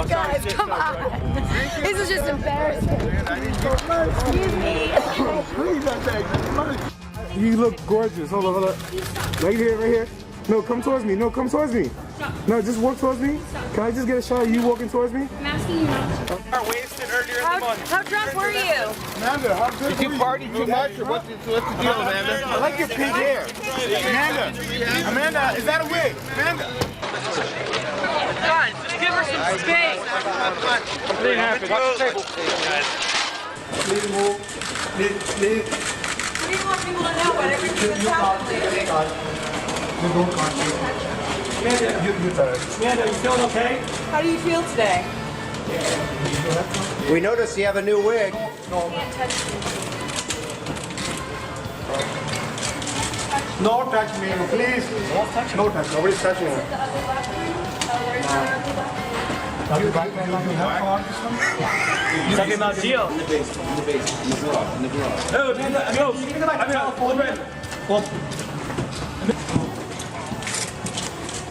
Guys, come on. This is just embarrassing. Excuse me. You look gorgeous. Hold on, hold on. Right here, right here. No, come towards me. No, come towards me. No, just walk towards me. Can I just get a shot of you walking towards me? I'm asking you not to. Wasted earlier in the month. How drunk were you? Amanda, how good Did you party too much, or what's the deal, Amanda? I like your pink hair. Amanda, is that a wig? Amanda. Guys, just give her some space. Nothing happened. Watch the table. Please move. Please. What do you want people to know about everything that's happening? Amanda, you feeling okay? How do you feel today? We noticed you have a new wig. Can't touch me. No touch me, please. No touch. Nobody's touching me. Talking about Gio. In the base, in the garage. No, Amanda, no. Give me the mic.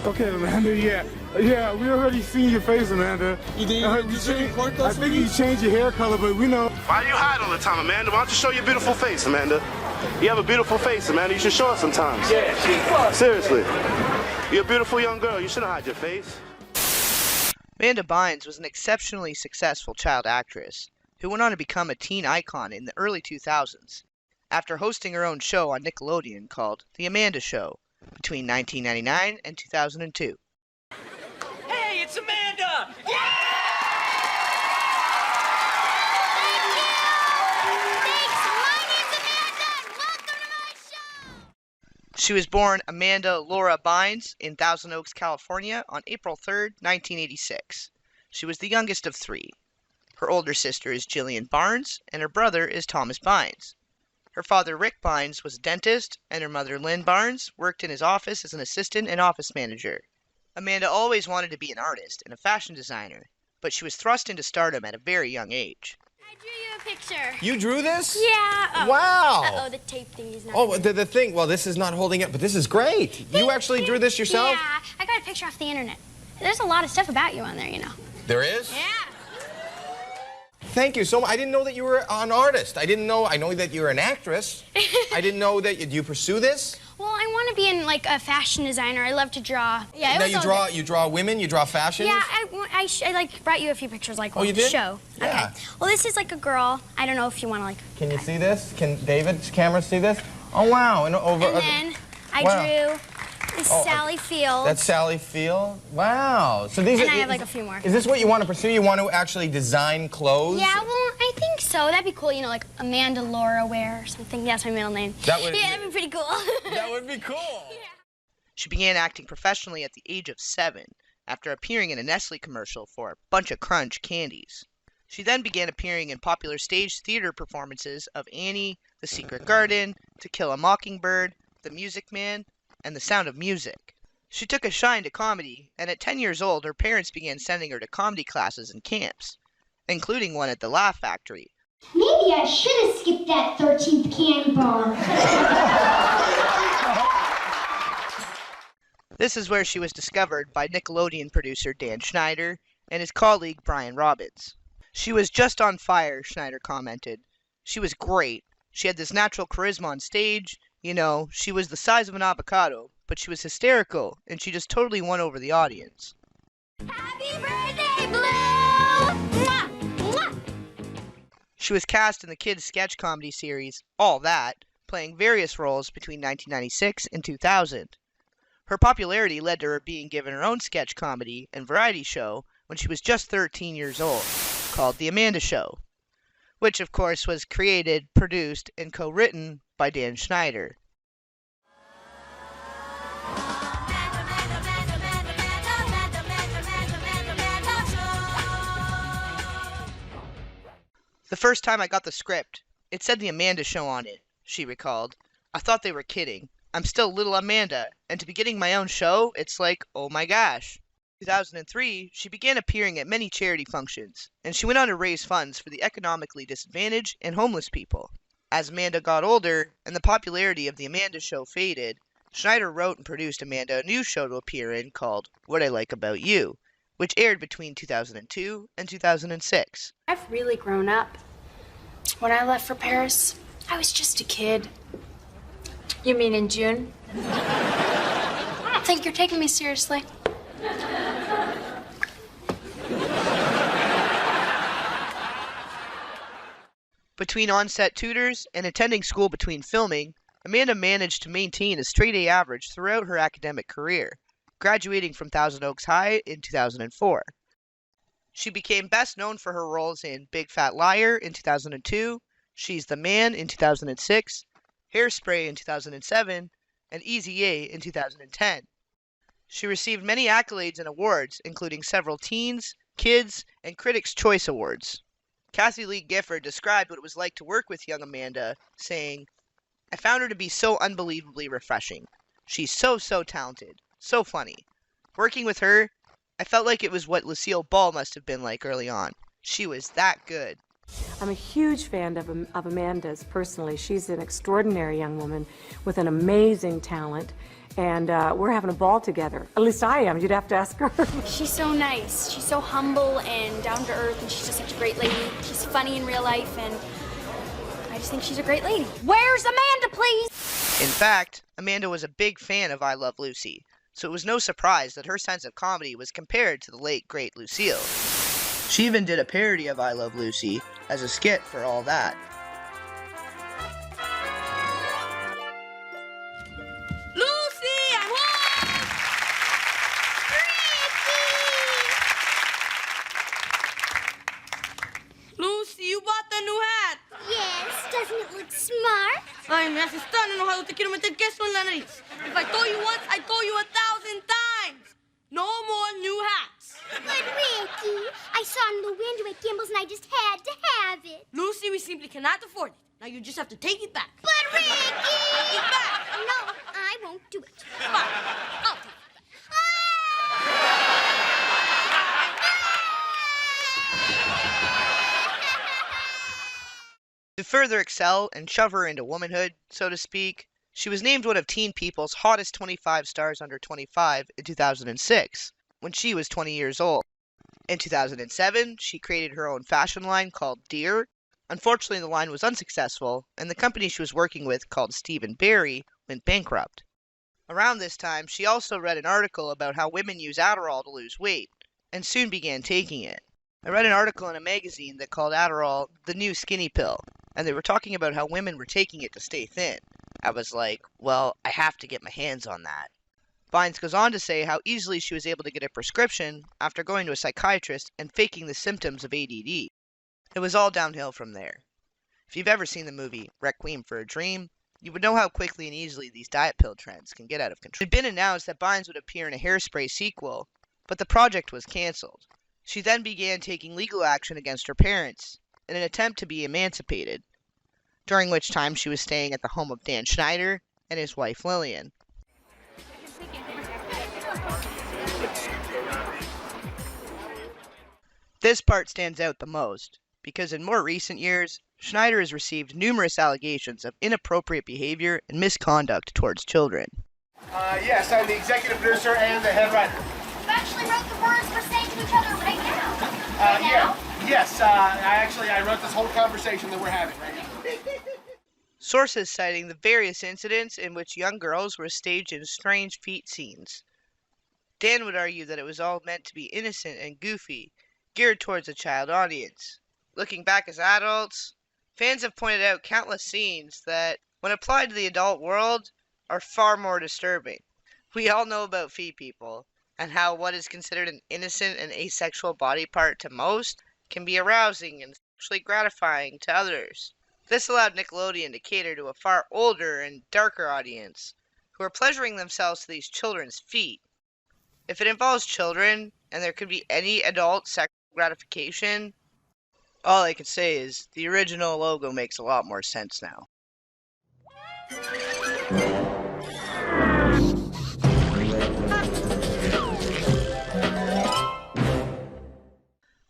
Okay, Amanda, yeah, we already seen your face, Amanda. I think you changed your hair color, but we know. Why do you hide all the time, Amanda? Why don't you show your beautiful face, Amanda? You have a beautiful face, Amanda. You should show it sometimes. Yeah, seriously. You're a beautiful young girl. You shouldn't hide your face. Amanda Bynes was an exceptionally successful child actress who went on to become a teen icon in the early 2000s after hosting her own show on Nickelodeon called The Amanda Show between 1999 and 2002. Hey, it's Amanda! Yeah! She was born Amanda Laura Bynes in Thousand Oaks, California on April 3, 1986. She was the youngest of three. Her older sister is Jillian Barnes, and her brother is Thomas Bynes. Her father, Rick Bynes, was a dentist, and her mother, Lynn Barnes, worked in his office as an assistant and office manager. Amanda always wanted to be an artist and a fashion designer, but she was thrust into stardom at a very young age. I drew you a picture. You drew this? Yeah. Oh. Wow. Uh-oh, the tape thing is not. Oh, the thing. Well, this is not holding up, but this is great. You actually drew this yourself? Yeah, I got a picture off the internet. There's a lot of stuff about you on there, you know. There is? Yeah. Thank you so much. I didn't know that you were an artist. I know that you're an actress. I didn't know that do you pursue this? Well, I want to be like a fashion designer. I love to draw. Yeah. Now you draw women. You draw fashions. Yeah, I like brought you a few pictures like you did? show. Yeah. Okay. Well, this is like a girl. I don't know if you want to like. Can you see this? Can David's camera see this? Oh wow! And then I drew this Sally Field. That's Sally Field. Wow. So these. And I have like a few more. Is this what you want to pursue? You want to actually design clothes? Yeah. Well, I think so. That'd be cool. You know, like Amanda Laura Ware or something. That's my middle name. Yeah, that'd be pretty cool. That would be cool. Yeah. She began acting professionally at the age of 7 after appearing in a Nestle commercial for a bunch of Crunch candies. She then began appearing in popular stage theater performances of Annie, The Secret Garden, To Kill a Mockingbird, The Music Man, and The Sound of Music. She took a shine to comedy, and at 10 years old, her parents began sending her to comedy classes and camps, including one at the Laugh Factory. Maybe I should have skipped that 13th candy bar. This is where she was discovered by Nickelodeon producer Dan Schneider and his colleague Brian Robbins. She was just on fire, Schneider commented. She was great. She had this natural charisma on stage. You know, she was the size of an avocado, but she was hysterical, and she just totally won over the audience. Happy birthday, Blue! Mwah! Mwah! She was cast in the kids' sketch comedy series All That, playing various roles between 1996 and 2000. Her popularity led to her being given her own sketch comedy and variety show when she was just 13 years old, called The Amanda Show, which of course was created, produced, and co-written by Dan Schneider. The first time I got the script, it said The Amanda Show on it, she recalled. I thought they were kidding. I'm still little Amanda, and to be getting my own show, it's like, oh my gosh. In 2003, she began appearing at many charity functions, and she went on to raise funds for the economically disadvantaged and homeless people. As Amanda got older, and the popularity of The Amanda Show faded, Schneider wrote and produced Amanda a new show to appear in called What I Like About You, which aired between 2002 and 2006. I've really grown up. When I left for Paris, I was just a kid. You mean in June? I don't think you're taking me seriously. Between on-set tutors and attending school between filming, Amanda managed to maintain a straight-A average throughout her academic career, graduating from Thousand Oaks High in 2004. She became best known for her roles in Big Fat Liar in 2002, She's the Man in 2006, Hairspray in 2007, and Easy A in 2010. She received many accolades and awards, including several Teens, Kids, and Critics' Choice Awards. Kathy Lee Gifford described what it was like to work with young Amanda, saying, "I found her to be so unbelievably refreshing. She's so talented, so funny. Working with her, I felt like it was what Lucille Ball must have been like early on. She was that good." I'm a huge fan of Amanda's personally. She's an extraordinary young woman with an amazing talent, and we're having a ball together. At least I am. You'd have to ask her. She's so nice. She's so humble and down to earth, and she's just such a great lady. She's funny in real life, and I just think she's a great lady. Where's Amanda, please? In fact, Amanda was a big fan of I Love Lucy, so it was no surprise that her sense of comedy was compared to the late, great Lucille. She even did a parody of I Love Lucy as a skit for all that. Lucy, I'm home! Lucy, you bought the new hat. Yes, doesn't it look smart? Ay, me haces tan enojado, te quiero meter queso en la nariz. If I told you once, I told you 1,000 times. No more new hats. But Ricky, I saw it in the window at Gimbel's and I just had to have it. Lucy, we simply cannot afford it. Now you just have to take it back. But Ricky! Take it back. No, I won't do it. Fine. I'll take it back. To further excel and shove her into womanhood, so to speak, she was named one of Teen People's hottest 25 stars under 25 in 2006, when she was 20 years old. In 2007, she created her own fashion line called Dear. Unfortunately, the line was unsuccessful, and the company she was working with, called Steve & Barry, went bankrupt. Around this time, she also read an article about how women use Adderall to lose weight, and soon began taking it. I read an article in a magazine that called Adderall the new skinny pill, and they were talking about how women were taking it to stay thin. I was like, well, I have to get my hands on that. Bynes goes on to say how easily she was able to get a prescription after going to a psychiatrist and faking the symptoms of ADD. It was all downhill from there. If you've ever seen the movie Requiem for a Dream, you would know how quickly and easily these diet pill trends can get out of control. It had been announced that Bynes would appear in a Hairspray sequel, but the project was cancelled. She then began taking legal action against her parents in an attempt to be emancipated, during which time she was staying at the home of Dan Schneider and his wife Lillian. This part stands out the most, because in more recent years, Schneider has received numerous allegations of inappropriate behavior and misconduct towards children. Yes, I'm the executive producer and the head writer. You actually wrote the words we're saying to each other right now. Yes, I wrote this whole conversation that we're having right now. Sources citing the various incidents in which young girls were staged in strange feet scenes. Dan would argue that it was all meant to be innocent and goofy, geared towards a child audience. Looking back as adults, fans have pointed out countless scenes that, when applied to the adult world, are far more disturbing. We all know about feet people, and how what is considered an innocent and asexual body part to most can be arousing and sexually gratifying to others. This allowed Nickelodeon to cater to a far older and darker audience, who are pleasuring themselves to these children's feet. If it involves children, and there could be any adult sexual gratification, all I could say is the original logo makes a lot more sense now.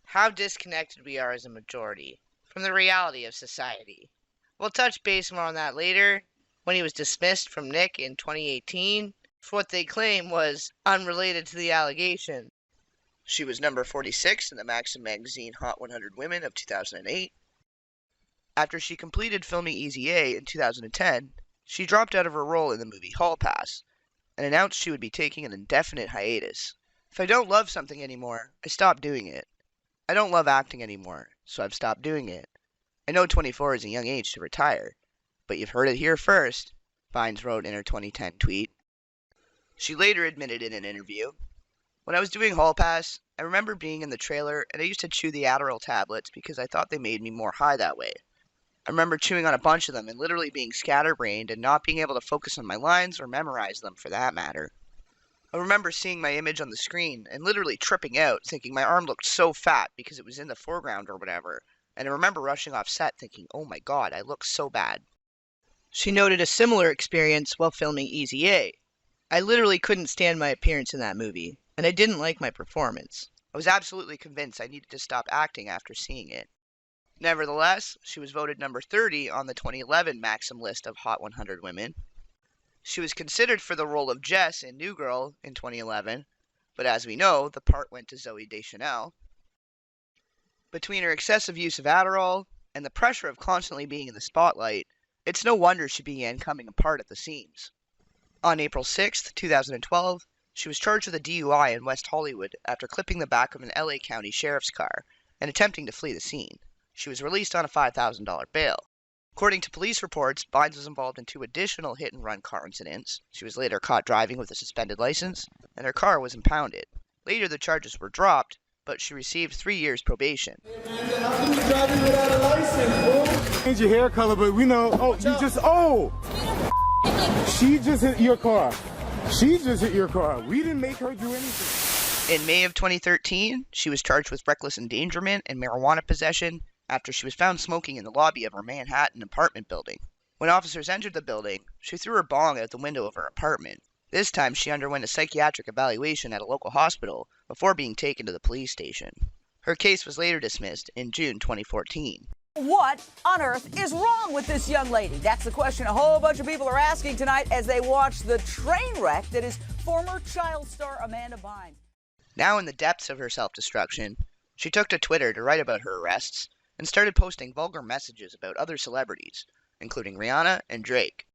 How disconnected we are as a majority from the reality of society. We'll touch base more on that later, when he was dismissed from Nick in 2018 for what they claim was unrelated to the allegation. She was number 46 in the Maxim magazine Hot 100 Women of 2008. After she completed filming Easy A in 2010, she dropped out of her role in the movie Hall Pass and announced she would be taking an indefinite hiatus. If I don't love something anymore, I stop doing it. I don't love acting anymore, so I've stopped doing it. I know 24 is a young age to retire, but you've heard it here first, Bynes wrote in her 2010 tweet. She later admitted in an interview, "When I was doing Hall Pass, I remember being in the trailer and I used to chew the Adderall tablets because I thought they made me more high that way. I remember chewing on a bunch of them and literally being scatterbrained and not being able to focus on my lines or memorize them for that matter. I remember seeing my image on the screen and literally tripping out, thinking my arm looked so fat because it was in the foreground or whatever, and I remember rushing off set thinking, oh my god, I look so bad." She noted a similar experience while filming Easy A. "I literally couldn't stand my appearance in that movie, and I didn't like my performance. I was absolutely convinced I needed to stop acting after seeing it." Nevertheless, she was voted number 30 on the 2011 Maxim list of Hot 100 Women. She was considered for the role of Jess in New Girl in 2011, but as we know, the part went to Zooey Deschanel. Between her excessive use of Adderall and the pressure of constantly being in the spotlight, it's no wonder she began coming apart at the seams. On April 6, 2012, she was charged with a DUI in West Hollywood after clipping the back of an LA County sheriff's car and attempting to flee the scene. She was released on a $5,000 bail. According to police reports, Bynes was involved in 2 additional hit-and-run car incidents. She was later caught driving with a suspended license, and her car was impounded. Later, the charges were dropped, but she received 3 years probation. How can you driving without a license, bro? Change your hair color, but we know. Oh, you just. Oh! She just hit your car. She just hit your car. We didn't make her do anything. In May of 2013, she was charged with reckless endangerment and marijuana possession after she was found smoking in the lobby of her Manhattan apartment building. When officers entered the building, she threw her bong out the window of her apartment. This time, she underwent a psychiatric evaluation at a local hospital before being taken to the police station. Her case was later dismissed in June 2014. What on earth is wrong with this young lady? That's the question a whole bunch of people are asking tonight as they watch the train wreck that is former child star Amanda Bynes. Now in the depths of her self-destruction, she took to Twitter to write about her arrests and started posting vulgar messages about other celebrities, including Rihanna and Drake.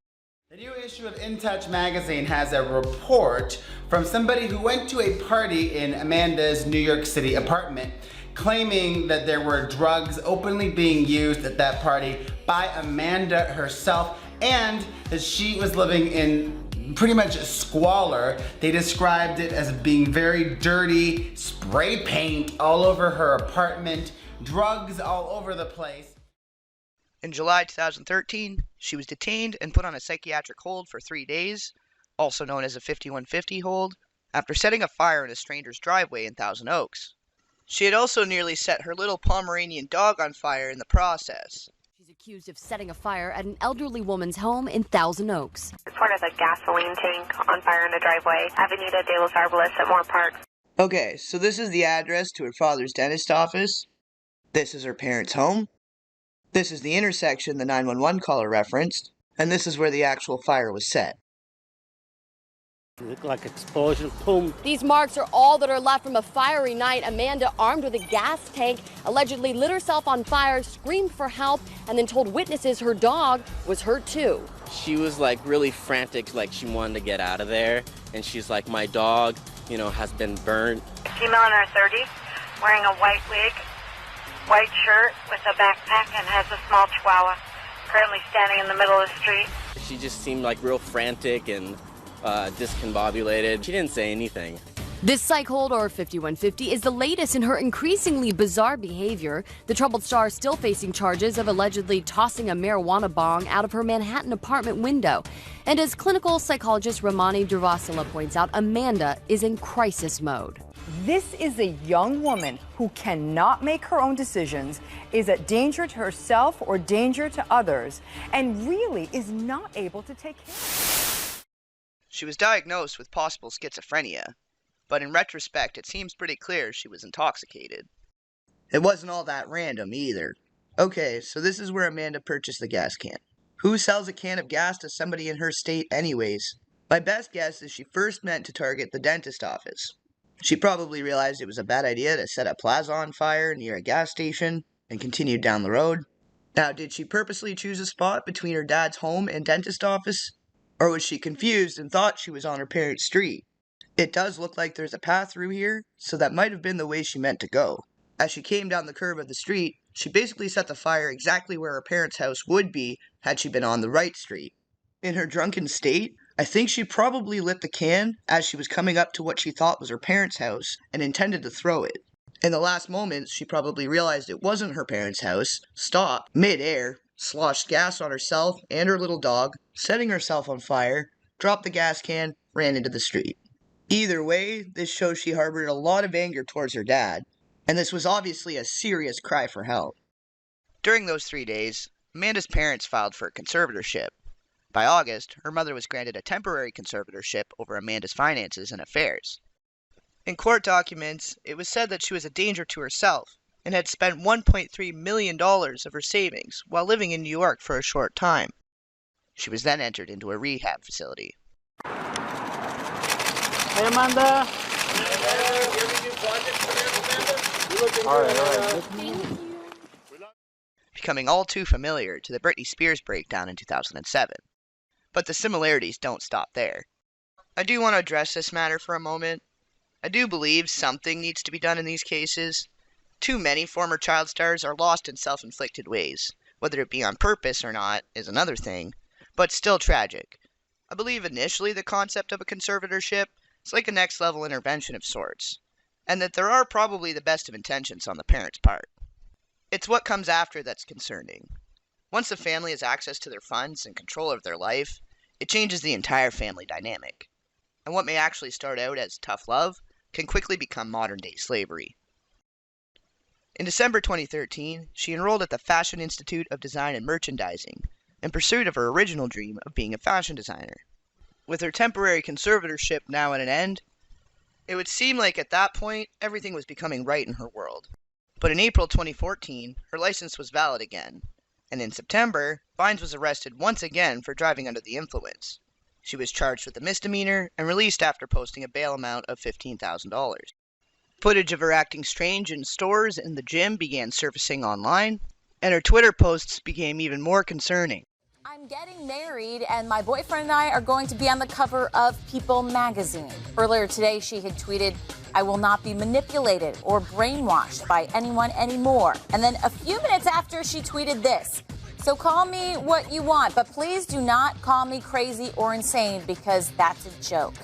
The new issue of In Touch magazine has a report from somebody who went to a party in Amanda's New York City apartment, claiming that there were drugs openly being used at that party by Amanda herself, and that she was living in pretty much squalor. They described it as being very dirty, spray paint all over her apartment, drugs all over the place. In July 2013, she was detained and put on a psychiatric hold for 3 days, also known as a 5150 hold, after setting a fire in a stranger's driveway in Thousand Oaks. She had also nearly set her little Pomeranian dog on fire in the process. She's accused of setting a fire at an elderly woman's home in Thousand Oaks. Reported a gasoline tank on fire in the driveway, Avenida de los Arboles at Moore Park. Okay, so this is the address to her father's dentist office. This is her parents' home. This is the intersection the 911 caller referenced. And this is where the actual fire was set. Look like explosion, boom. These marks are all that are left from a fiery night. Amanda, armed with a gas tank, allegedly lit herself on fire, screamed for help, and then told witnesses her dog was hurt too. She was like really frantic, like she wanted to get out of there. And she's like, my dog, has been burned. Female in her 30s, wearing a white wig, white shirt with a backpack, and has a small chihuahua, currently standing in the middle of the street. She just seemed like real frantic and discombobulated. She didn't say anything. This psych hold, or 5150, is the latest in her increasingly bizarre behavior. The troubled star is still facing charges of allegedly tossing a marijuana bong out of her Manhattan apartment window. And as clinical psychologist Ramani Durvasula points out, Amanda is in crisis mode. This is a young woman who cannot make her own decisions, is a danger to herself or danger to others, and really is not able to take care of it. She was diagnosed with possible schizophrenia, but in retrospect, it seems pretty clear she was intoxicated. It wasn't all that random either. Okay, so this is where Amanda purchased the gas can. Who sells a can of gas to somebody in her state anyways? My best guess is she first meant to target the dentist office. She probably realized it was a bad idea to set a plaza on fire near a gas station and continued down the road. Now, did she purposely choose a spot between her dad's home and dentist office? Or was she confused and thought she was on her parents' street? It does look like there's a path through here, so that might have been the way she meant to go. As she came down the curve of the street, she basically set the fire exactly where her parents' house would be had she been on the right street. In her drunken state, I think she probably lit the can as she was coming up to what she thought was her parents' house and intended to throw it. In the last moments, she probably realized it wasn't her parents' house, stopped mid-air, sloshed gas on herself and her little dog, setting herself on fire, dropped the gas can, ran into the street. Either way, this shows she harbored a lot of anger towards her dad, and this was obviously a serious cry for help. During those 3 days, Amanda's parents filed for a conservatorship. By August, her mother was granted a temporary conservatorship over Amanda's finances and affairs. In court documents, it was said that she was a danger to herself and had spent $1.3 million of her savings while living in New York for a short time. She was then entered into a rehab facility. Hey, Amanda. All right. Becoming all too familiar to the Britney Spears breakdown in 2007. But the similarities don't stop there. I do want to address this matter for a moment. I do believe something needs to be done in these cases. Too many former child stars are lost in self-inflicted ways. Whether it be on purpose or not is another thing, but still tragic. I believe initially the concept of a conservatorship is like a next-level intervention of sorts, and that there are probably the best of intentions on the parent's part. It's what comes after that's concerning. Once the family has access to their funds and control of their life, it changes the entire family dynamic. And what may actually start out as tough love can quickly become modern-day slavery. In December 2013, she enrolled at the Fashion Institute of Design and Merchandising in pursuit of her original dream of being a fashion designer. With her temporary conservatorship now at an end, it would seem like at that point everything was becoming right in her world. But in April 2014, her license was valid again, and in September, Bynes was arrested once again for driving under the influence. She was charged with a misdemeanor and released after posting a bail amount of $15,000. Footage of her acting strange in stores and the gym began surfacing online, and her Twitter posts became even more concerning. I'm getting married, and my boyfriend and I are going to be on the cover of People magazine. Earlier today, she had tweeted, "I will not be manipulated or brainwashed by anyone anymore." And then a few minutes after, she tweeted this: "So call me what you want, but please do not call me crazy or insane because that's a joke."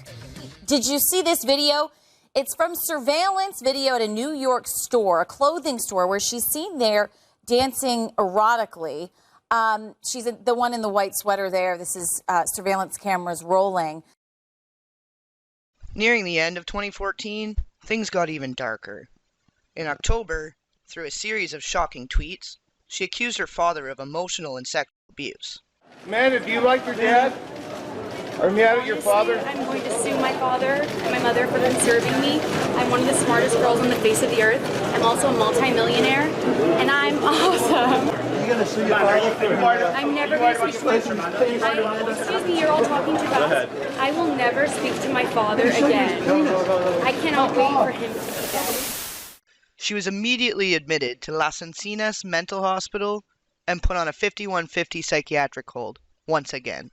Did you see this video? It's from surveillance video at a New York store, a clothing store, where she's seen there dancing erotically. She's the one in the white sweater there. This is surveillance cameras rolling. Nearing the end of 2014, things got even darker. In October, through a series of shocking tweets, she accused her father of emotional and sexual abuse. Amanda, do you like your dad? Are you mad at your father? I'm going to sue my father and my mother for conserving me. I'm one of the smartest girls on the face of the earth. I'm also a multi-millionaire, and I'm awesome. You're going to sue your father? I'm never going to speak to my father. Excuse me, you're all talking too fast. I will never speak to my father again. I cannot wait for him to be dead. She was immediately admitted to Las Encinas Mental Hospital and put on a 5150 psychiatric hold, once again.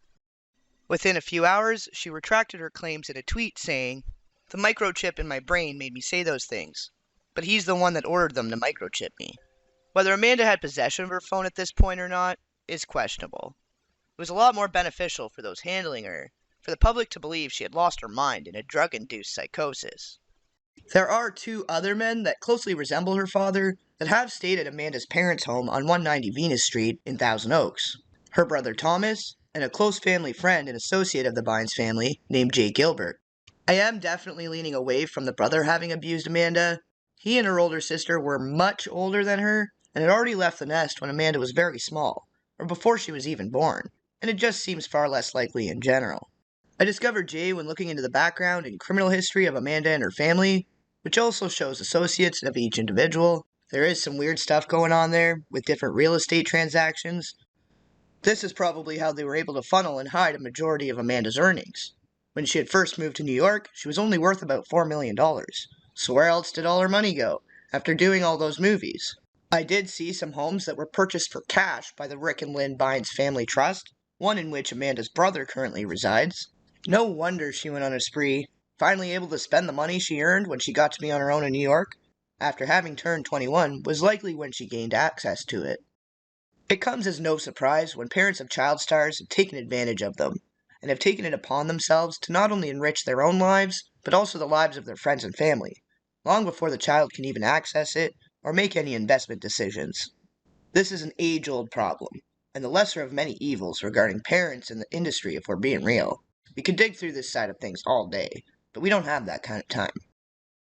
Within a few hours, she retracted her claims in a tweet saying, "The microchip in my brain made me say those things, but he's the one that ordered them to microchip me." Whether Amanda had possession of her phone at this point or not is questionable. It was a lot more beneficial for those handling her, for the public to believe she had lost her mind in a drug-induced psychosis. There are 2 other men that closely resemble her father that have stayed at Amanda's parents' home on 190 Venus Street in Thousand Oaks. Her brother Thomas, and a close family friend and associate of the Bynes family named Jay Gilbert. I am definitely leaning away from the brother having abused Amanda. He and her older sister were much older than her and had already left the nest when Amanda was very small, or before she was even born, and it just seems far less likely in general. I discovered Jay when looking into the background and criminal history of Amanda and her family, which also shows associates of each individual. There is some weird stuff going on there with different real estate transactions. This is probably how they were able to funnel and hide a majority of Amanda's earnings. When she had first moved to New York, she was only worth about $4 million. So where else did all her money go, after doing all those movies? I did see some homes that were purchased for cash by the Rick and Lynn Bynes Family Trust, one in which Amanda's brother currently resides. No wonder she went on a spree, finally able to spend the money she earned when she got to be on her own in New York, after having turned 21, was likely when she gained access to it. It comes as no surprise when parents of child stars have taken advantage of them, and have taken it upon themselves to not only enrich their own lives, but also the lives of their friends and family, long before the child can even access it or make any investment decisions. This is an age-old problem, and the lesser of many evils regarding parents in the industry if we're being real. We could dig through this side of things all day, but we don't have that kind of time.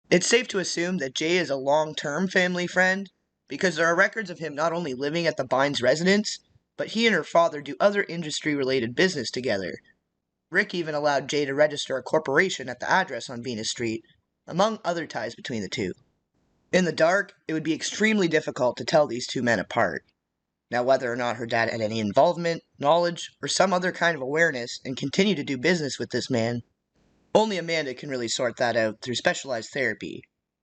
It's safe to assume that Jay is a long-term family friend, because there are records of him not only living at the Bynes residence, but he and her father do other industry-related business together. Rick even allowed Jay to register a corporation at the address on Venus Street, among other ties between the two. In the dark, it would be extremely difficult to tell these two men apart. Now, whether or not her dad had any involvement, knowledge, or some other kind of awareness and continued to do business with this man, only Amanda can really sort that out through specialized therapy.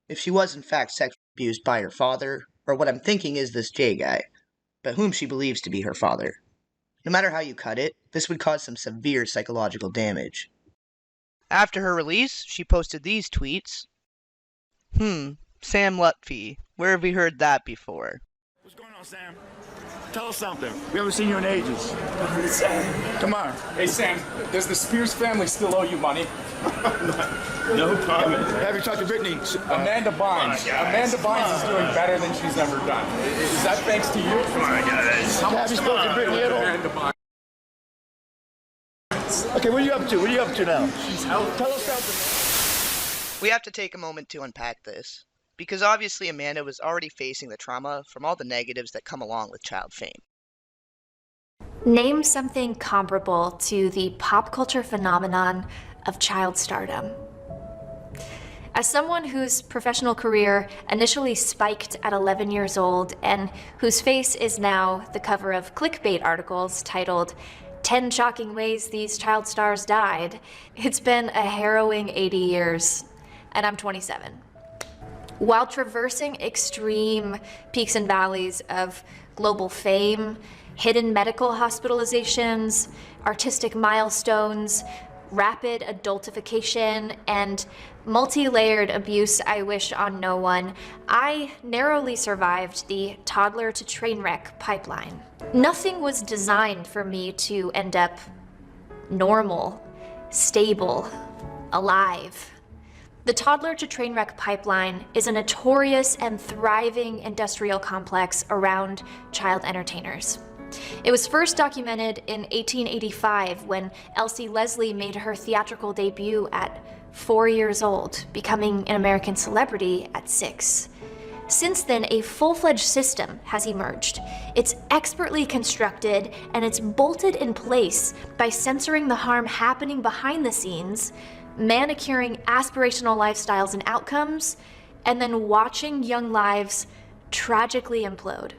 If she was in fact sexually abused by her father, or what I'm thinking is this Jay guy, but whom she believes to be her father. No matter how you cut it, this would cause some severe psychological damage. After her release, she posted these tweets. Sam Lutfi, where have we heard that before? What's going on, Sam? Tell us something. We haven't seen you in ages. Come on. Hey, Sam, does the Spears family still owe you money? No comment. Have you talked to Brittany? Amanda Bynes. Amanda Bynes is doing better than she's ever done. Is that thanks to you? Come on, guys. Have you spoken to Brittany at all? Amanda Bynes. Okay, what are you up to? What are you up to now? Tell us something. We have to take a moment to unpack this, because obviously Amanda was already facing the trauma from all the negatives that come along with child fame. Name something comparable to the pop culture phenomenon of child stardom. As someone whose professional career initially spiked at 11 years old and whose face is now the cover of clickbait articles titled 10 Shocking Ways These Child Stars Died, it's been a harrowing 80 years, and I'm 27. While traversing extreme peaks and valleys of global fame, hidden medical hospitalizations, artistic milestones, rapid adultification, and multi-layered abuse I wish on no one, I narrowly survived the toddler to train wreck pipeline. Nothing was designed for me to end up normal, stable, alive. The toddler to train wreck pipeline is a notorious and thriving industrial complex around child entertainers. It was first documented in 1885 when Elsie Leslie made her theatrical debut at 4 years old, becoming an American celebrity at 6. Since then, a full-fledged system has emerged. It's expertly constructed and it's bolted in place by censoring the harm happening behind the scenes, manicuring aspirational lifestyles and outcomes, and then watching young lives tragically implode.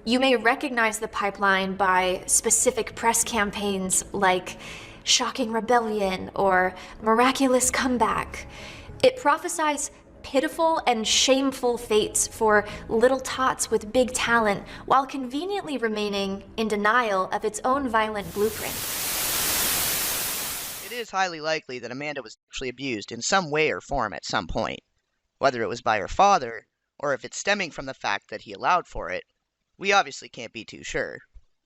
You may recognize the pipeline by specific press campaigns like Shocking Rebellion or Miraculous Comeback. It prophesies pitiful and shameful fates for little tots with big talent while conveniently remaining in denial of its own violent blueprint. It is highly likely that Amanda was actually abused in some way or form at some point. Whether it was by her father, or if it's stemming from the fact that he allowed for it, we obviously can't be too sure.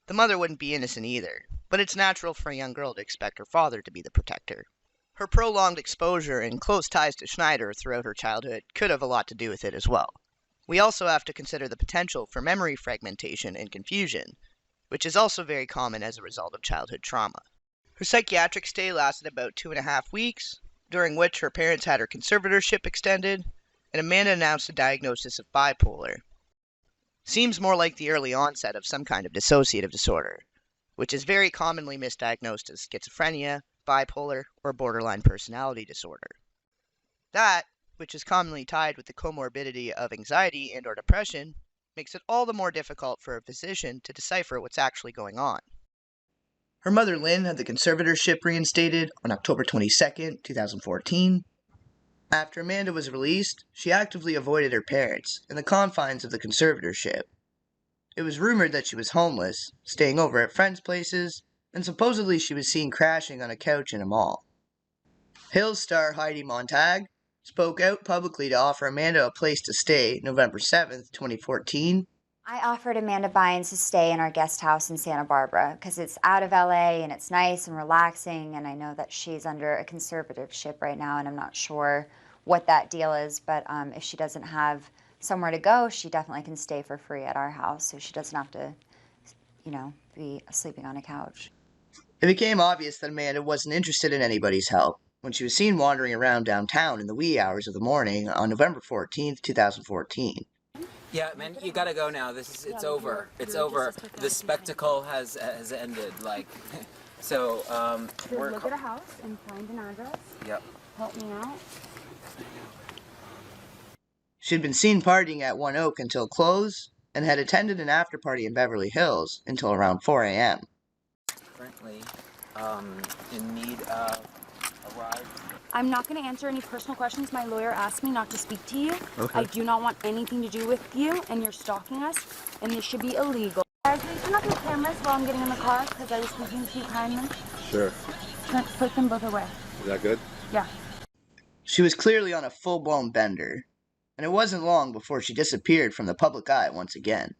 The mother wouldn't be innocent either, but it's natural for a young girl to expect her father to be the protector. Her prolonged exposure and close ties to Schneider throughout her childhood could have a lot to do with it as well. We also have to consider the potential for memory fragmentation and confusion, which is also very common as a result of childhood trauma. Her psychiatric stay lasted about 2.5 weeks, during which her parents had her conservatorship extended, and Amanda announced a diagnosis of bipolar. Seems more like the early onset of some kind of dissociative disorder, which is very commonly misdiagnosed as schizophrenia, bipolar, or borderline personality disorder. That, which is commonly tied with the comorbidity of anxiety and/or depression, makes it all the more difficult for a physician to decipher what's actually going on. Her mother, Lynn, had the conservatorship reinstated on October 22, 2014. After Amanda was released, she actively avoided her parents in the confines of the conservatorship. It was rumored that she was homeless, staying over at friends' places, and supposedly she was seen crashing on a couch in a mall. Hills star Heidi Montag spoke out publicly to offer Amanda a place to stay November 7, 2014. I offered Amanda Bynes to stay in our guest house in Santa Barbara because it's out of LA and it's nice and relaxing, and I know that she's under a conservatorship right now, and I'm not sure what that deal is, but if she doesn't have somewhere to go, she definitely can stay for free at our house, so she doesn't have to, be sleeping on a couch. It became obvious that Amanda wasn't interested in anybody's help when she was seen wandering around downtown in the wee hours of the morning on November 14, 2014. Yeah, man, you gotta go now. It's over. It's over. The spectacle has ended. So we're look at a house and find an address. Yep. Help me out. She'd been seen partying at One Oak until close and had attended an after-party in Beverly Hills until around 4 a.m. Currently in need of a ride. I'm not going to answer any personal questions. My lawyer asked me not to speak to you. Okay. I do not want anything to do with you, and you're stalking us, and this should be illegal. Guys, will you turn off your cameras while I'm getting in the car, because I was speaking to you kindly? Sure. Put them both away. Is that good? Yeah. She was clearly on a full-blown bender, and it wasn't long before she disappeared from the public eye once again.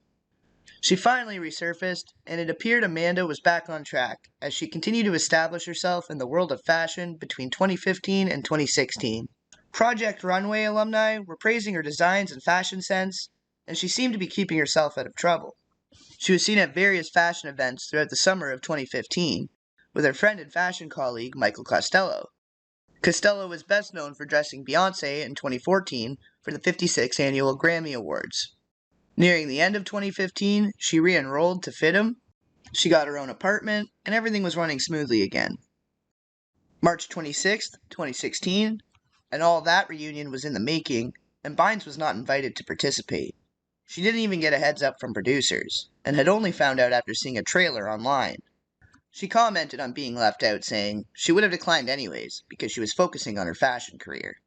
She finally resurfaced, and it appeared Amanda was back on track as she continued to establish herself in the world of fashion between 2015 and 2016. Project Runway alumni were praising her designs and fashion sense, and she seemed to be keeping herself out of trouble. She was seen at various fashion events throughout the summer of 2015 with her friend and fashion colleague Michael Costello. Costello was best known for dressing Beyoncé in 2014 for the 56th Annual Grammy Awards. Nearing the end of 2015, she re-enrolled to FITM. She got her own apartment, and everything was running smoothly again. March 26, 2016, and all that reunion was in the making, and Bynes was not invited to participate. She didn't even get a heads up from producers, and had only found out after seeing a trailer online. She commented on being left out, saying she would have declined anyways, because she was focusing on her fashion career.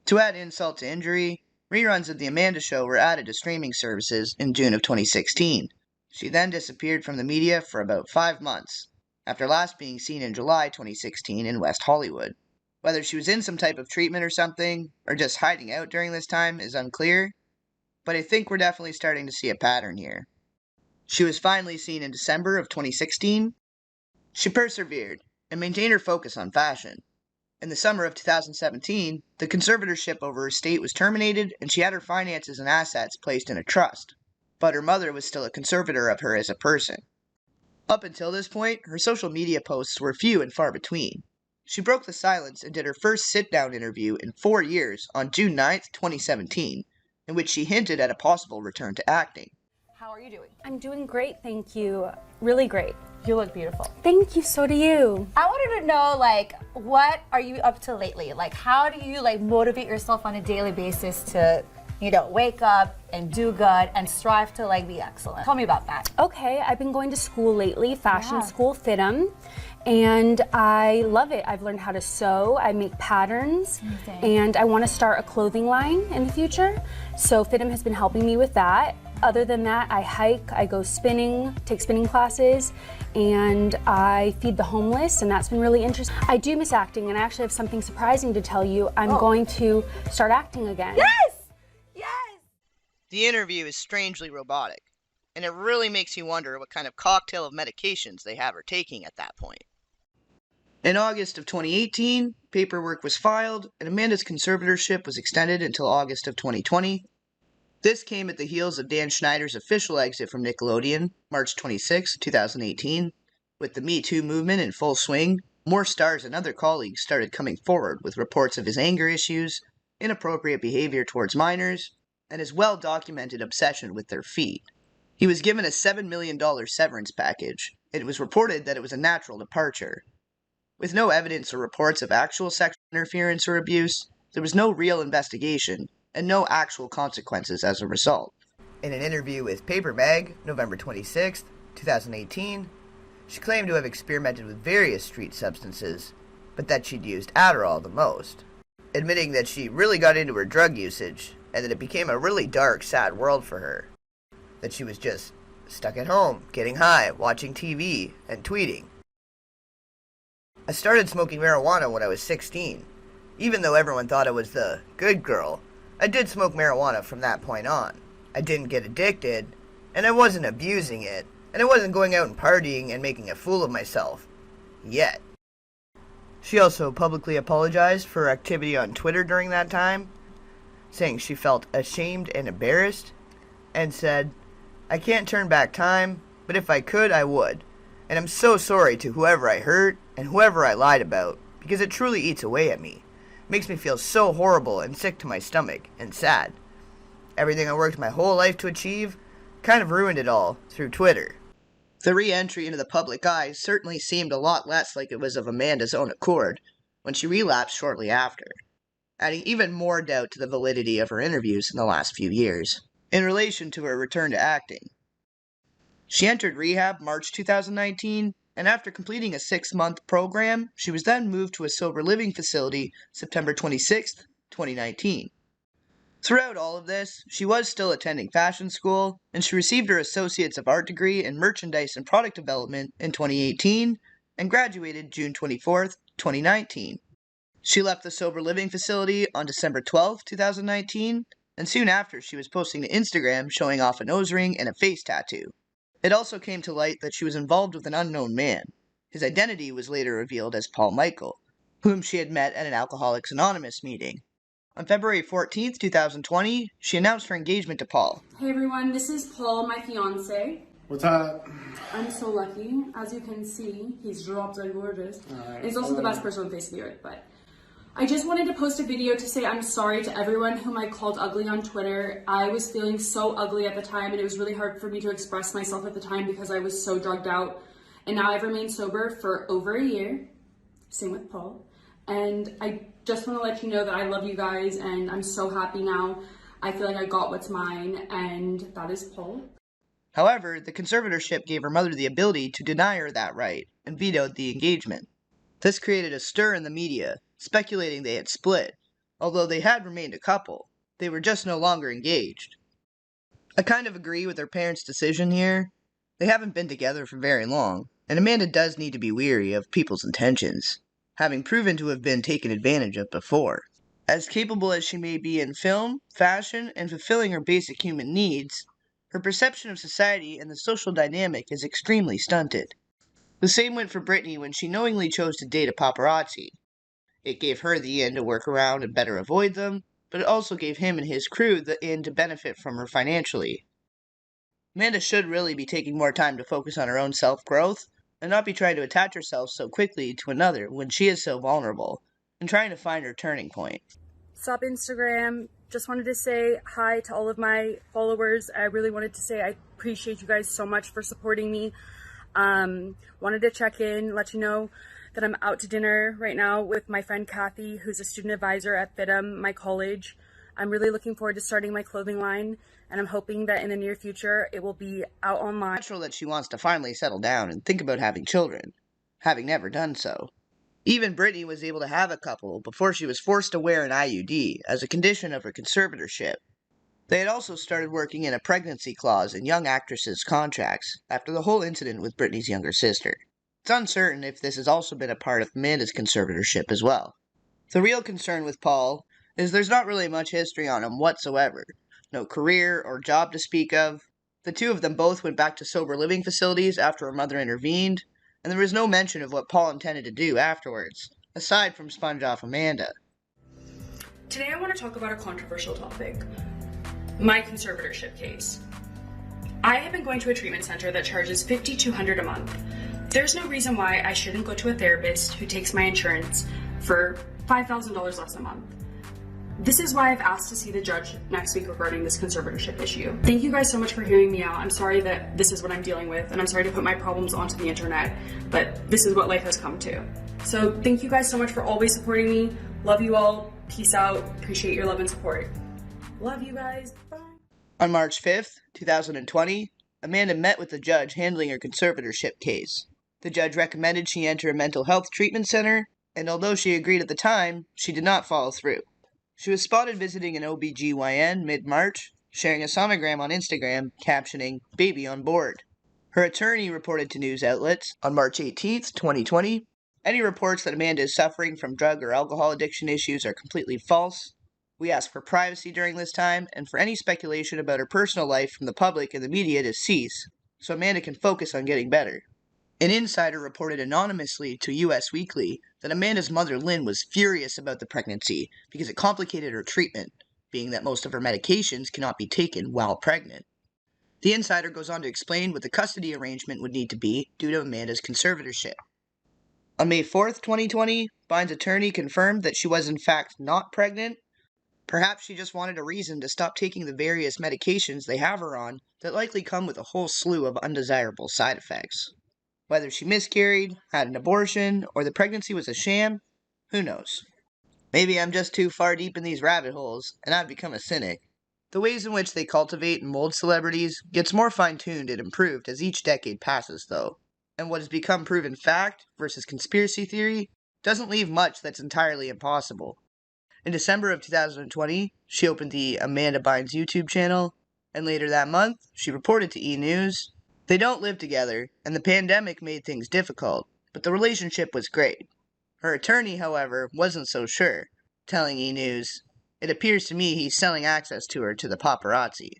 To add insult to injury, reruns of The Amanda Show were added to streaming services in June of 2016. She then disappeared from the media for about 5 months, after last being seen in July 2016 in West Hollywood. Whether she was in some type of treatment or something, or just hiding out during this time is unclear, but I think we're definitely starting to see a pattern here. She was finally seen in December of 2016. She persevered and maintained her focus on fashion. In the summer of 2017, the conservatorship over her estate was terminated and she had her finances and assets placed in a trust, but her mother was still a conservator of her as a person. Up until this point, her social media posts were few and far between. She broke the silence and did her first sit-down interview in 4 years on June 9, 2017, in which she hinted at a possible return to acting. How are you doing? I'm doing great, thank you. Really great. You look beautiful. Thank you, so do you. I wanted to know, what are you up to lately? How do you, motivate yourself on a daily basis to, wake up and do good and strive to, be excellent? Tell me about that. Okay, I've been going to school lately, fashion school, FITM, and I love it. I've learned how to sew, I make patterns, and I want to start a clothing line in the future. So FITM has been helping me with that. Other than that, I hike, I go spinning, take spinning classes, and I feed the homeless, and that's been really interesting. I do miss acting, and I actually have something surprising to tell you. I'm going to start acting again. Yes! Yes! The interview is strangely robotic, and it really makes you wonder what kind of cocktail of medications they have her taking at that point. In August of 2018, paperwork was filed, and Amanda's conservatorship was extended until August of 2020. This came at the heels of Dan Schneider's official exit from Nickelodeon, March 26, 2018. With the Me Too movement in full swing, more stars and other colleagues started coming forward with reports of his anger issues, inappropriate behavior towards minors, and his well-documented obsession with their feet. He was given a $7 million severance package, and it was reported that it was a natural departure. With no evidence or reports of actual sexual interference or abuse, there was no real investigation, and no actual consequences as a result. In an interview with Paper Mag, November 26, 2018, She claimed to have experimented with various street substances, but that she'd used Adderall the most, admitting that she really got into her drug usage and that it became a really dark, sad world for her. That she was just stuck at home, getting high, watching TV, and tweeting. I started smoking marijuana when I was 16. Even though everyone thought I was the good girl, I did smoke marijuana from that point on. I didn't get addicted, and I wasn't abusing it, and I wasn't going out and partying and making a fool of myself. Yet. She also publicly apologized for her activity on Twitter during that time, saying she felt ashamed and embarrassed, and said, "I can't turn back time, but if I could, I would. And I'm so sorry to whoever I hurt and whoever I lied about, because it truly eats away at me. It makes me feel so horrible and sick to my stomach and sad. Everything I worked my whole life to achieve, kind of ruined it all through Twitter." The re-entry into the public eye certainly seemed a lot less like it was of Amanda's own accord when she relapsed shortly after, adding even more doubt to the validity of her interviews in the last few years. In relation to her return to acting, she entered rehab March 2019, and after completing a 6-month program, she was then moved to a sober living facility September 26, 2019. Throughout all of this, she was still attending fashion school, and she received her Associates of Art degree in Merchandise and Product Development in 2018, and graduated June 24, 2019. She left the sober living facility on December 12, 2019, and soon after she was posting to Instagram showing off a nose ring and a face tattoo. It also came to light that she was involved with an unknown man. His identity was later revealed as Paul Michael, whom she had met at an Alcoholics Anonymous meeting. On February 14, 2020, she announced her engagement to Paul. Hey everyone, this is Paul, my fiance. What's up? I'm so lucky. As you can see, he's dropped like gorgeous. And he's also the best person on the face of the earth, but I just wanted to post a video to say I'm sorry to everyone whom I called ugly on Twitter. I was feeling so ugly at the time, and it was really hard for me to express myself at the time because I was so drugged out. And now I've remained sober for over a year. Same with Paul. And I just want to let you know that I love you guys, and I'm so happy now. I feel like I got what's mine, and that is Paul. However, the conservatorship gave her mother the ability to deny her that right, and vetoed the engagement. This created a stir in the media, speculating they had split. Although they had remained a couple, they were just no longer engaged. I kind of agree with her parents' decision here. They haven't been together for very long, and Amanda does need to be wary of people's intentions, having proven to have been taken advantage of before. As capable as she may be in film, fashion, and fulfilling her basic human needs, her perception of society and the social dynamic is extremely stunted. The same went for Britney when she knowingly chose to date a paparazzi. It gave her the in to work around and better avoid them, but it also gave him and his crew the in to benefit from her financially. Amanda should really be taking more time to focus on her own self-growth, and not be trying to attach herself so quickly to another when she is so vulnerable, and trying to find her turning point. Sup Instagram, just wanted to say hi to all of my followers. I really wanted to say I appreciate you guys so much for supporting me. Wanted to check in, let you know that I'm out to dinner right now with my friend Kathy, who's a student advisor at FITM, my college. I'm really looking forward to starting my clothing line, and I'm hoping that in the near future it will be out online. It's natural that she wants to finally settle down and think about having children, having never done so. Even Britney was able to have a couple before she was forced to wear an IUD as a condition of her conservatorship. They had also started working in a pregnancy clause in young actresses' contracts after the whole incident with Britney's younger sister. It's uncertain if this has also been a part of Amanda's conservatorship as well. The real concern with Paul is there's not really much history on him whatsoever. No career or job to speak of. The two of them both went back to sober living facilities after her mother intervened, and there was no mention of what Paul intended to do afterwards, aside from sponge off Amanda. Today I want to talk about a controversial topic. My conservatorship case. I have been going to a treatment center that charges $5,200 a month. There's no reason why I shouldn't go to a therapist who takes my insurance for $5,000 less a month. This is why I've asked to see the judge next week regarding this conservatorship issue. Thank you guys so much for hearing me out. I'm sorry that this is what I'm dealing with, and I'm sorry to put my problems onto the internet, but this is what life has come to. So thank you guys so much for always supporting me. Love you all. Peace out. Appreciate your love and support. Love you guys. Bye. On March 5th, 2020, Amanda met with the judge handling her conservatorship case. The judge recommended she enter a mental health treatment center, and although she agreed at the time, she did not follow through. She was spotted visiting an OBGYN mid-March, sharing a sonogram on Instagram, captioning, "Baby on board." Her attorney reported to news outlets on March 18th, 2020, "Any reports that Amanda is suffering from drug or alcohol addiction issues are completely false. We ask for privacy during this time, and for any speculation about her personal life from the public and the media to cease, so Amanda can focus on getting better." An insider reported anonymously to US Weekly that Amanda's mother Lynn was furious about the pregnancy because it complicated her treatment, being that most of her medications cannot be taken while pregnant. The insider goes on to explain what the custody arrangement would need to be due to Amanda's conservatorship. On May 4th, 2020, Bynes' attorney confirmed that she was in fact not pregnant. Perhaps she just wanted a reason to stop taking the various medications they have her on that likely come with a whole slew of undesirable side effects. Whether she miscarried, had an abortion, or the pregnancy was a sham, who knows? Maybe I'm just too far deep in these rabbit holes, and I've become a cynic. The ways in which they cultivate and mold celebrities gets more fine-tuned and improved as each decade passes, though. And what has become proven fact versus conspiracy theory doesn't leave much that's entirely impossible. In December of 2020, she opened the Amanda Bynes YouTube channel, and later that month, she reported to E! News, "They don't live together, and the pandemic made things difficult, but the relationship was great." Her attorney, however, wasn't so sure, telling E! News, "It appears to me he's selling access to her to the paparazzi."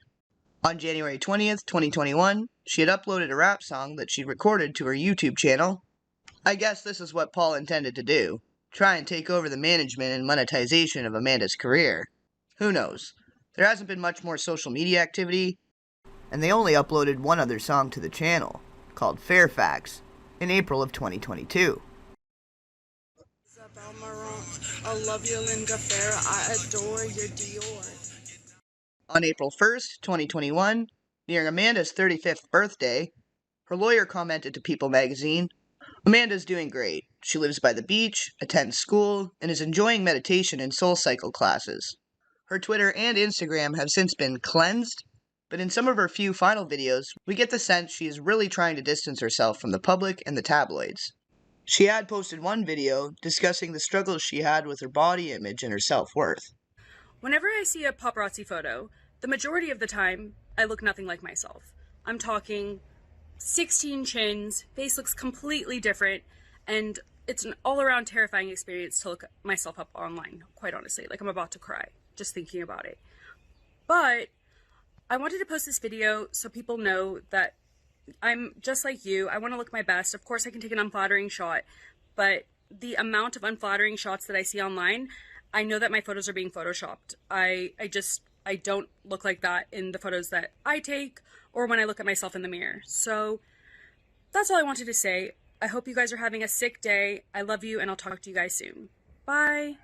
On January 20th, 2021, she had uploaded a rap song that she'd recorded to her YouTube channel. I guess this is what Paul intended to do, try and take over the management and monetization of Amanda's career. Who knows? There hasn't been much more social media activity, and they only uploaded one other song to the channel, called Fairfax, in April of 2022. I love you, Linda Fair. I adore your Dior. On April 1st, 2021, near Amanda's 35th birthday, her lawyer commented to People magazine, "Amanda's doing great. She lives by the beach, attends school, and is enjoying meditation and soul cycle classes." Her Twitter and Instagram have since been cleansed, but in some of her few final videos, we get the sense she is really trying to distance herself from the public and the tabloids. She had posted one video discussing the struggles she had with her body image and her self-worth. Whenever I see a paparazzi photo, the majority of the time, I look nothing like myself. I'm talking 16 chins, face looks completely different, and it's an all-around terrifying experience to look myself up online, quite honestly. Like, I'm about to cry just thinking about it. But I wanted to post this video so people know that I'm just like you. I want to look my best. Of course, I can take an unflattering shot, but the amount of unflattering shots that I see online, I know that my photos are being photoshopped. I don't look like that in the photos that I take or when I look at myself in the mirror. So that's all I wanted to say. I hope you guys are having a sick day. I love you, and I'll talk to you guys soon. Bye.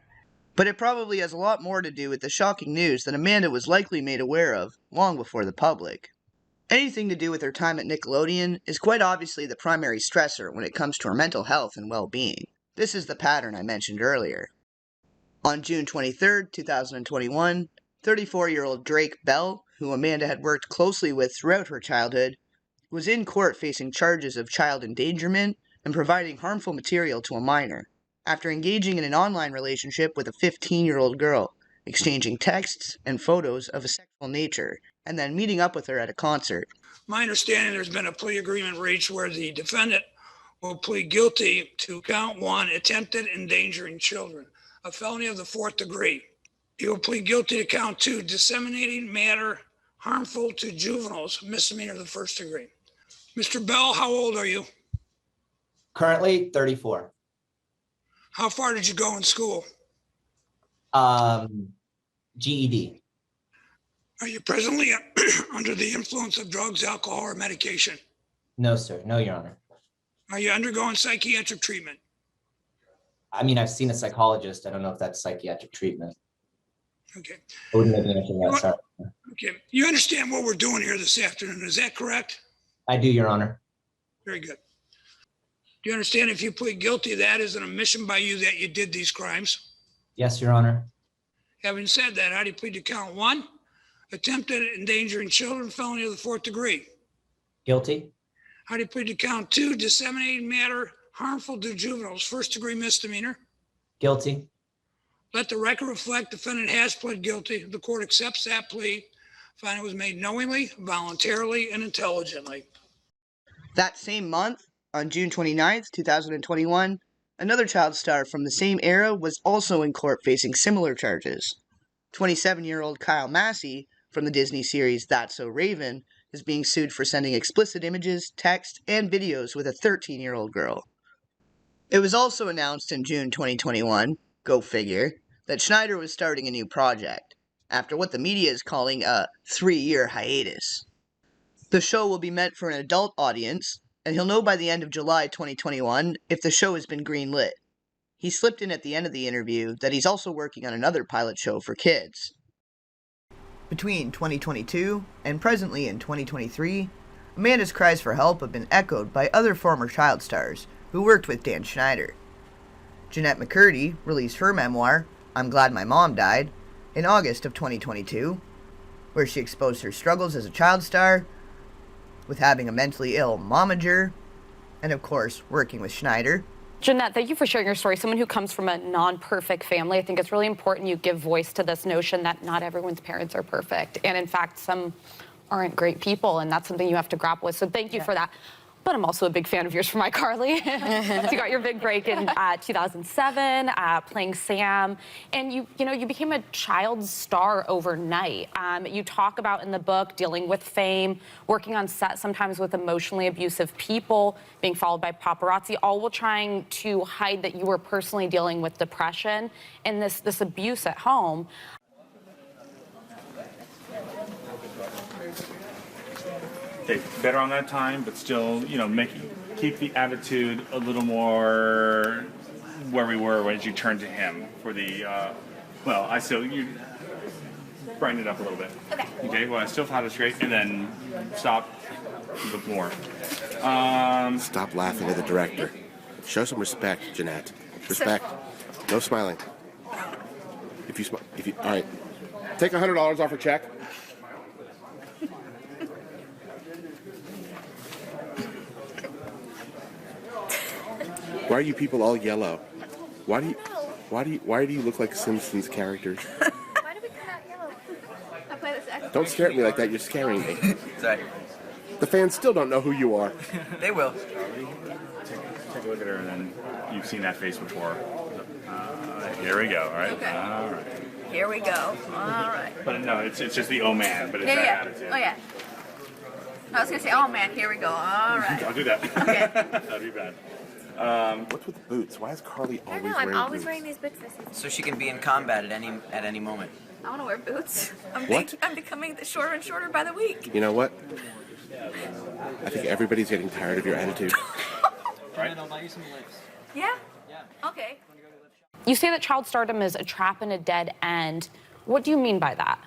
But it probably has a lot more to do with the shocking news that Amanda was likely made aware of long before the public. Anything to do with her time at Nickelodeon is quite obviously the primary stressor when it comes to her mental health and well-being. This is the pattern I mentioned earlier. On June 23rd, 2021, 34-year-old Drake Bell, who Amanda had worked closely with throughout her childhood, was in court facing charges of child endangerment and providing harmful material to a minor, after engaging in an online relationship with a 15-year-old girl, exchanging texts and photos of a sexual nature, and then meeting up with her at a concert. My understanding, there's been a plea agreement reached where the defendant will plead guilty to count 1, attempted endangering children, a felony of the 4th degree. He will plead guilty to count 2, disseminating matter harmful to juveniles, misdemeanor of the 1st degree. Mr. Bell, how old are you? Currently 34. How far did you go in school? GED. Are you presently under the influence of drugs, alcohol, or medication? No, sir. No, Your Honor. Are you undergoing psychiatric treatment? I mean, I've seen a psychologist. I don't know if that's psychiatric treatment. Okay. I wouldn't make an answer to that, sorry. Okay. You understand what we're doing here this afternoon, is that correct? I do, Your Honor. Very good. Do you understand if you plead guilty, that is an admission by you that you did these crimes? Yes, Your Honor. Having said that, how do you plead to count 1? Attempted endangering children, felony of the 4th degree. Guilty. How do you plead to count 2, disseminating matter harmful to juveniles, first-degree misdemeanor? Guilty. Let the record reflect defendant has pled guilty. The court accepts that plea. Find it was made knowingly, voluntarily, and intelligently. That same month, on June 29th, 2021, another child star from the same era was also in court facing similar charges. 27-year-old Kyle Massey from the Disney series That's So Raven is being sued for sending explicit images, text, and videos with a 13-year-old girl. It was also announced in June 2021, go figure, that Schneider was starting a new project, after what the media is calling a 3-year hiatus. The show will be meant for an adult audience, and he'll know by the end of July 2021 if the show has been greenlit. He slipped in at the end of the interview that he's also working on another pilot show for kids. Between 2022 and presently in 2023, Amanda's cries for help have been echoed by other former child stars who worked with Dan Schneider. Jeanette McCurdy released her memoir, I'm Glad My Mom Died, in August of 2022, where she exposed her struggles as a child star, with having a mentally ill momager, and of course, working with Schneider. Jeanette, thank you for sharing your story. Someone who comes from a non-perfect family, I think it's really important you give voice to this notion that not everyone's parents are perfect. And in fact, some aren't great people, and that's something you have to grapple with. So thank you for that. But I'm also a big fan of yours from iCarly. So you got your big break in 2007, playing Sam, and you became a child star overnight. You talk about in the book dealing with fame, working on set sometimes with emotionally abusive people, being followed by paparazzi, all while trying to hide that you were personally dealing with depression and this abuse at home. Better on that time, but still, keep the attitude a little more where we were when you turned to him for the, you brighten it up a little bit. Okay, well, I still thought it was great, and then stop a bit more. Stop laughing at the director. Show some respect, Jeanette. Respect. No smiling. All right. Take $100 off her check. Why are you people all yellow? Why do you look like Simpsons characters? Why do we come out yellow? I play this. Don't stare at me like that. You're scaring me. Sorry. The fans still don't know who you are. They will. Take a look at her, and then you've seen that face before. Here we go. All right. Okay. All right. Here we go. All right. But no, it's just the oh man, but it's that attitude. Oh yeah. I was gonna say, oh man, here we go. All right. I'll do that. Okay. That'd be bad. What's with the boots? Why is Carly I always don't know. wearing I'm always boots? wearing these boots this season. So she can be in combat at any moment. I want to wear boots. What? I'm becoming shorter and shorter by the week. You know what? I think everybody's getting tired of your attitude. Right? I'll buy you some lips. Yeah? Okay. You say that child stardom is a trap and a dead end. What do you mean by that?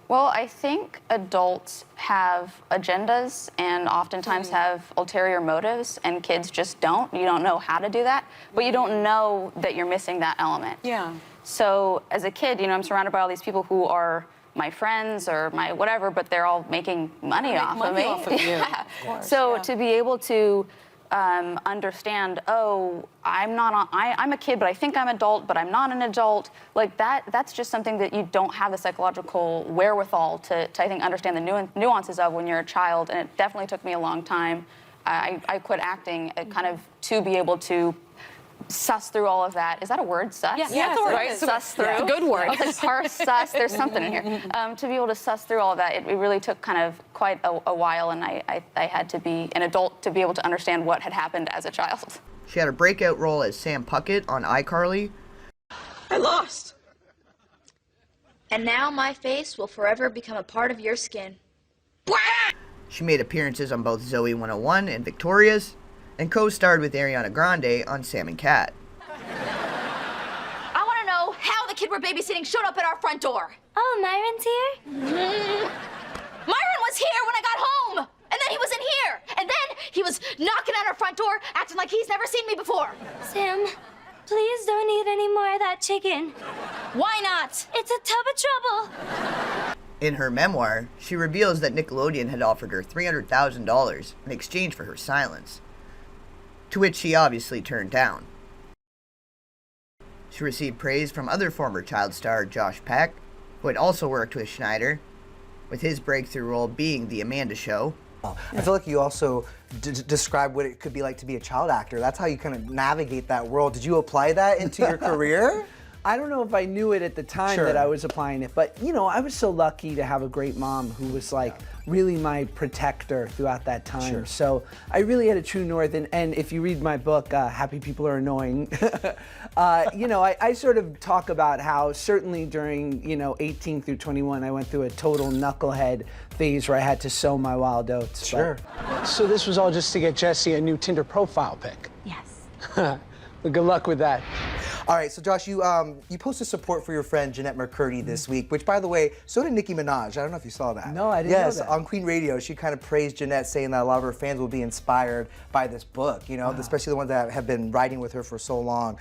Well, I think adults have agendas and oftentimes have ulterior motives, and kids just don't. You don't know how to do that, but you don't know that you're missing that element. Yeah. So as a kid, I'm surrounded by all these people who are my friends or my whatever, but they're all making money off of me. Off of you. Yeah. Of course, So to be able to understand, I'm a kid, but I think I'm adult, but I'm not an adult. Like that's just something that you don't have the psychological wherewithal to I think, understand the nuances of when you're a child. And it definitely took me a long time. I quit acting kind of to be able to suss through all of that. Is that a word, suss? Yeah, it's a word. Right? Suss through. It's a good word. Okay, parse, suss, there's something in here. To be able to suss through all of that, it really took kind of quite a while, and I had to be an adult to be able to understand what had happened as a child. She had a breakout role as Sam Puckett on iCarly. I lost. And now my face will forever become a part of your skin. She made appearances on both Zoe 101 and Victorious, and co-starred with Ariana Grande on Sam and Cat. I want to know how the kid we're babysitting showed up at our front door. Oh, Myron's here? Myron was here when I got home, and then he was in here, and then he was knocking on our front door, acting like he's never seen me before. Sam, please don't eat any more of that chicken. Why not? It's a tub of trouble. In her memoir, she reveals that Nickelodeon had offered her $300,000 in exchange for her silence, to which she obviously turned down. She received praise from other former child star Josh Peck, who had also worked with Schneider, with his breakthrough role being The Amanda Show. I feel like you also describe what it could be like to be a child actor. That's how you kind of navigate that world. Did you apply that into your career? I don't know if I knew it at the time that I was applying it, but you know, I was so lucky to have a great mom who was like really my protector throughout that time. So I really had a true north. And if you read my book, Happy People Are Annoying, you know, I sort of talk about how certainly during, you know, 18 through 21, I went through a total knucklehead phase where I had to sow my wild oats. Sure. So this was all just to get Jesse a new Tinder profile pic? Yes. Well, good luck with that. All right, so Josh, you posted support for your friend Jeanette McCurdy this week, which, by the way, so did Nicki Minaj. I don't know if you saw that. No, I didn't know that. Yes, on Queen Radio, she kind of praised Jeanette, saying that a lot of her fans will be inspired by this book, you know, especially the ones that have been writing with her for so long.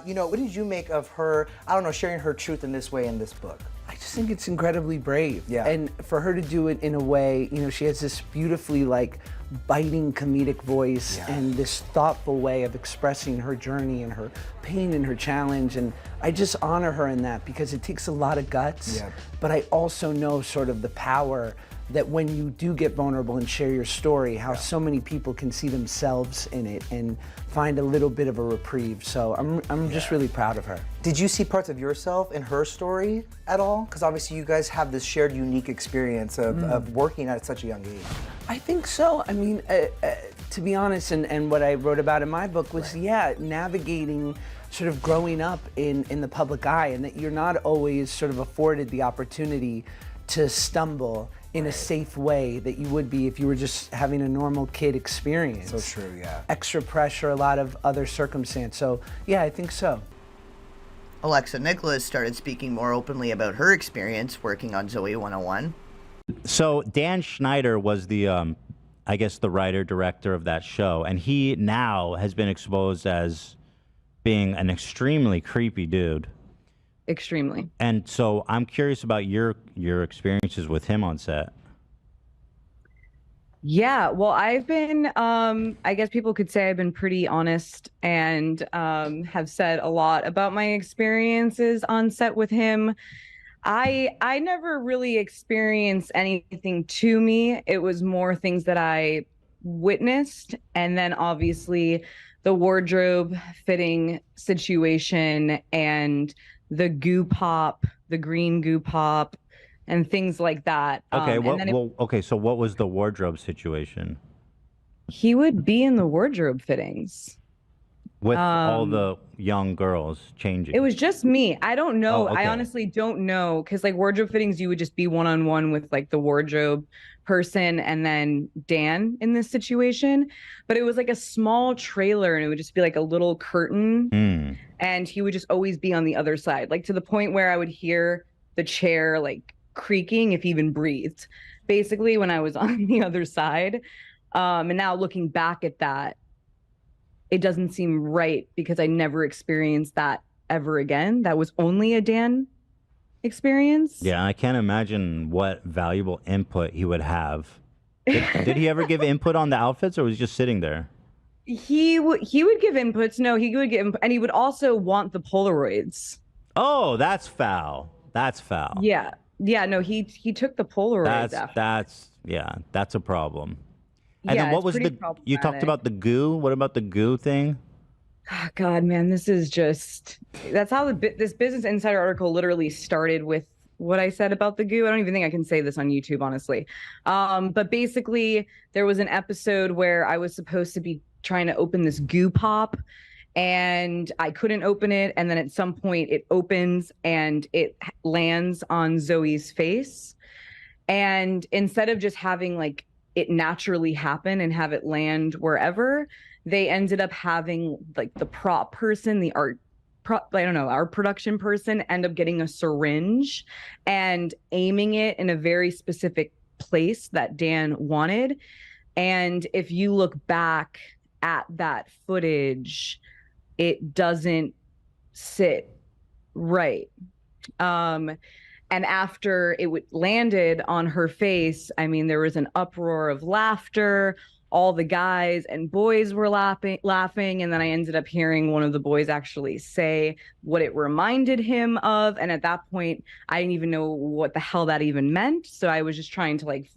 You know, what did you make of her, I don't know, sharing her truth in this way in this book? I just think it's incredibly brave. Yeah. And for her to do it in a way, you know, she has this beautifully like biting comedic voice and this thoughtful way of expressing her journey and her pain and her challenge. And I just honor her in that because it takes a lot of guts, but I also know sort of the power that when you do get vulnerable and share your story, how so many people can see themselves in it and find a little bit of a reprieve. So I'm just really proud of her. Did you see parts of yourself in her story at all? Because obviously you guys have this shared unique experience of working at such a young age. I think so. I mean, to be honest, and what I wrote about in my book was, navigating sort of growing up in the public eye, and that you're not always sort of afforded the opportunity to stumble in a safe way that you would be if you were just having a normal kid experience. So true, yeah. Extra pressure, a lot of other circumstance. So, yeah, I think so. Alexa Nicholas started speaking more openly about her experience working on Zoe 101. So Dan Schneider was the, I guess, the writer-director of that show, and he now has been exposed as being an extremely creepy dude. Extremely. And so I'm curious about your experiences with him on set. Yeah, well, I've been, I guess people could say I've been pretty honest and have said a lot about my experiences on set with him. I never really experienced anything to me. It was more things that I witnessed. And then obviously the wardrobe fitting situation and the goo pop, the green goo pop, and things like that. Okay, okay, so what was the wardrobe situation? He would be in the wardrobe fittings. With all the young girls changing. It was just me. I don't know. Oh, okay. I honestly don't know. Because like wardrobe fittings, you would just be one-on-one with like the wardrobe person and then Dan in this situation. But it was like a small trailer and it would just be like a little curtain. And he would just always be on the other side. Like to the point where I would hear the chair like creaking if he even breathed. Basically when I was on the other side. And now looking back at that, it doesn't seem right because I never experienced that ever again. That was only a Dan experience. Yeah, I can't imagine what valuable input he would have. Did he ever give input on the outfits or was he just sitting there? He would give inputs. No, he would give input. And he would also want the Polaroids. Oh, that's foul. That's foul. Yeah. Yeah, no, he took the Polaroids after. That's a problem. And Yeah, then what it's was pretty you talked about the goo? What about the goo thing? Oh, God, man, this is just, that's how this Business Insider article literally started with what I said about the goo. I don't even think I can say this on YouTube, honestly. But basically, there was an episode where I was supposed to be trying to open this goo pop and I couldn't open it. And then at some point it opens and it lands on Zoe's face. And instead of just having like it naturally happen and have it land wherever, they ended up having like the prop person, our production person end up getting a syringe and aiming it in a very specific place that Dan wanted. And if you look back at that footage, it doesn't sit right. And And after it landed on her face, I mean, there was an uproar of laughter. All the guys and boys were laughing. And then I ended up hearing one of the boys actually say what it reminded him of. And at that point, I didn't even know what the hell that even meant. So I was just trying to, like,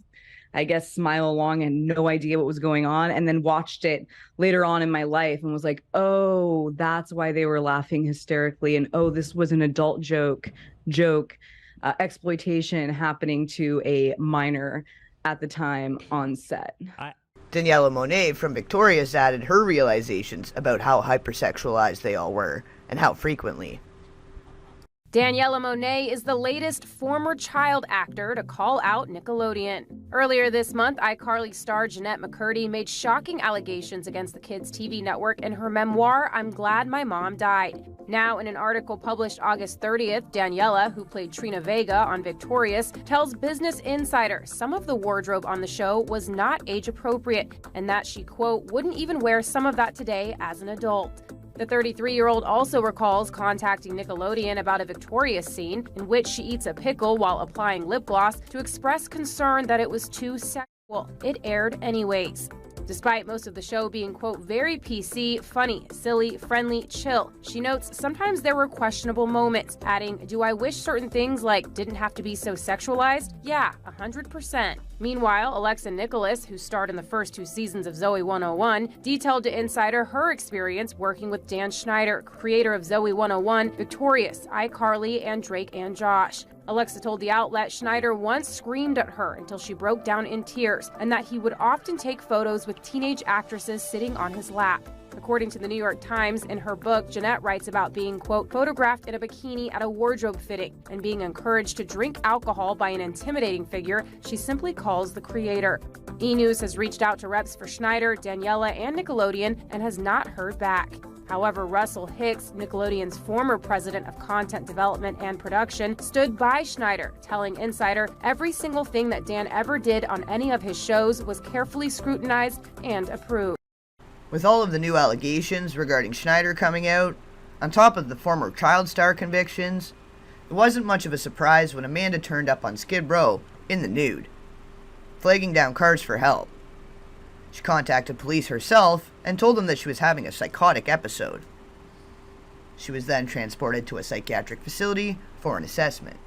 I guess, smile along and no idea what was going on. And then watched it later on in my life and was like, oh, that's why they were laughing hysterically. And oh, this was an adult joke, exploitation happening to a minor at the time on set. Daniela Monet from Victorious added her realizations about how hypersexualized they all were, and how frequently. Daniela Monet is the latest former child actor to call out Nickelodeon. Earlier this month, iCarly star Jeanette McCurdy made shocking allegations against the kids' TV network in her memoir, I'm Glad My Mom Died. Now, in an article published August 30th, Daniela, who played Trina Vega on Victorious, tells Business Insider some of the wardrobe on the show was not age appropriate, and that she, quote, wouldn't even wear some of that today as an adult. The 33-year-old also recalls contacting Nickelodeon about a Victorious scene in which she eats a pickle while applying lip gloss to express concern that it was too sexual. It aired anyways. Despite most of the show being, quote, very PC, funny, silly, friendly, chill, she notes sometimes there were questionable moments, adding, do I wish certain things like didn't have to be so sexualized? Yeah, 100%. Meanwhile, Alexa Nicholas, who starred in the first 2 seasons of Zoe 101, detailed to Insider her experience working with Dan Schneider, creator of Zoe 101, Victorious, iCarly, and Drake and Josh. Alexa told the outlet Schneider once screamed at her until she broke down in tears, and that he would often take photos with teenage actresses sitting on his lap. According to the New York Times, in her book, Jeanette writes about being, quote, photographed in a bikini at a wardrobe fitting and being encouraged to drink alcohol by an intimidating figure she simply calls the creator. E! News has reached out to reps for Schneider, Daniela, and Nickelodeon and has not heard back. However, Russell Hicks, Nickelodeon's former president of content development and production, stood by Schneider, telling Insider every single thing that Dan ever did on any of his shows was carefully scrutinized and approved. With all of the new allegations regarding Schneider coming out, on top of the former child star convictions, it wasn't much of a surprise when Amanda turned up on Skid Row in the nude, flagging down cars for help. She contacted police herself and told them that she was having a psychotic episode. She was then transported to a psychiatric facility for an assessment.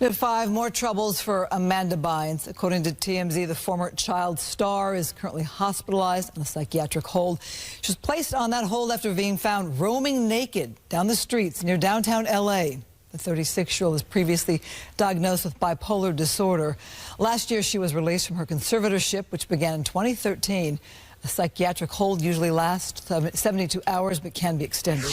At 5, more troubles for Amanda Bynes. According to TMZ, the former child star is currently hospitalized on a psychiatric hold. She was placed on that hold after being found roaming naked down the streets near downtown L.A. The 36-year-old was previously diagnosed with bipolar disorder. Last year, she was released from her conservatorship, which began in 2013. A psychiatric hold usually lasts 72 hours but can be extended.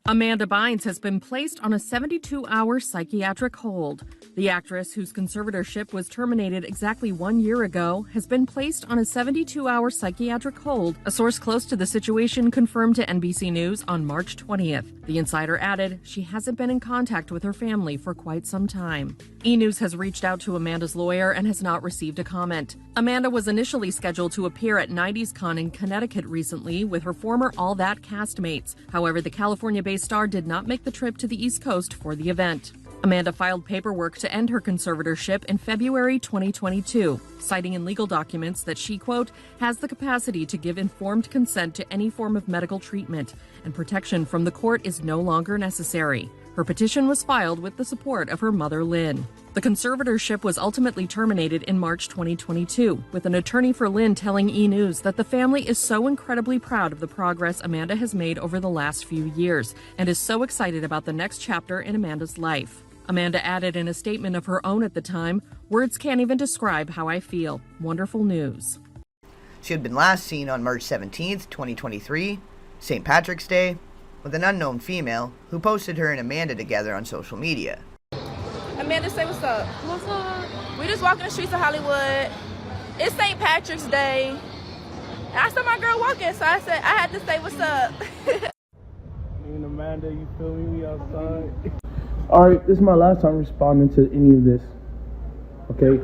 Amanda Bynes has been placed on a 72-hour psychiatric hold. The actress, whose conservatorship was terminated exactly 1 year ago, has been placed on a 72-hour psychiatric hold. A source close to the situation confirmed to NBC News on March 20th. The Insider added she hasn't been in contact with her family for quite some time. E! News has reached out to Amanda's lawyer and has not received a comment. Amanda was initially scheduled to appear at 90s Con in Connecticut recently with her former All That castmates. However, the California-based star did not make the trip to the East Coast for the event. Amanda filed paperwork to end her conservatorship in February 2022, citing in legal documents that she, quote, has the capacity to give informed consent to any form of medical treatment, and protection from the court is no longer necessary. Her petition was filed with the support of her mother, Lynn. The conservatorship was ultimately terminated in March 2022, with an attorney for Lynn telling E! News that the family is so incredibly proud of the progress Amanda has made over the last few years and is so excited about the next chapter in Amanda's life. Amanda added in a statement of her own at the time, words can't even describe how I feel. Wonderful news. She had been last seen on March 17th, 2023, St. Patrick's Day, with an unknown female who posted her and Amanda together on social media. Amanda, say what's up. What's up? We just walking the streets of Hollywood. It's St. Patrick's Day. And I saw my girl walking, so I said I had to say what's up. Me and Amanda, you feel me? We outside. All right, this is my last time responding to any of this. Okay?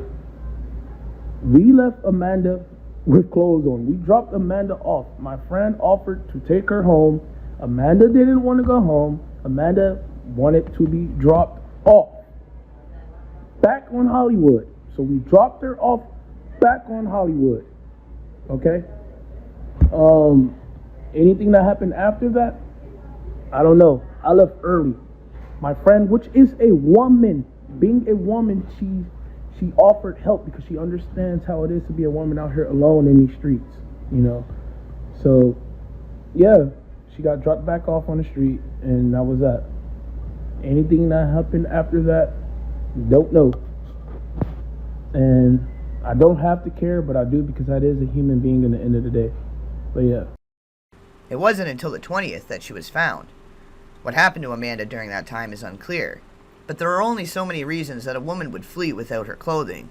We left Amanda with clothes on. We dropped Amanda off. My friend offered to take her home. Amanda didn't want to go home. Amanda wanted to be dropped off. back on Hollywood. So we dropped her off back on Hollywood. Okay? Anything that happened after that, I don't know. I left early. My friend, which is a woman, being a woman, she offered help because she understands how it is to be a woman out here alone in these streets, you know. So, yeah, she got dropped back off on the street, and that was that. Anything that happened after that, don't know. And I don't have to care, but I do because that is a human being in the end of the day. But yeah. It wasn't until the 20th that she was found. What happened to Amanda during that time is unclear, but there are only so many reasons that a woman would flee without her clothing.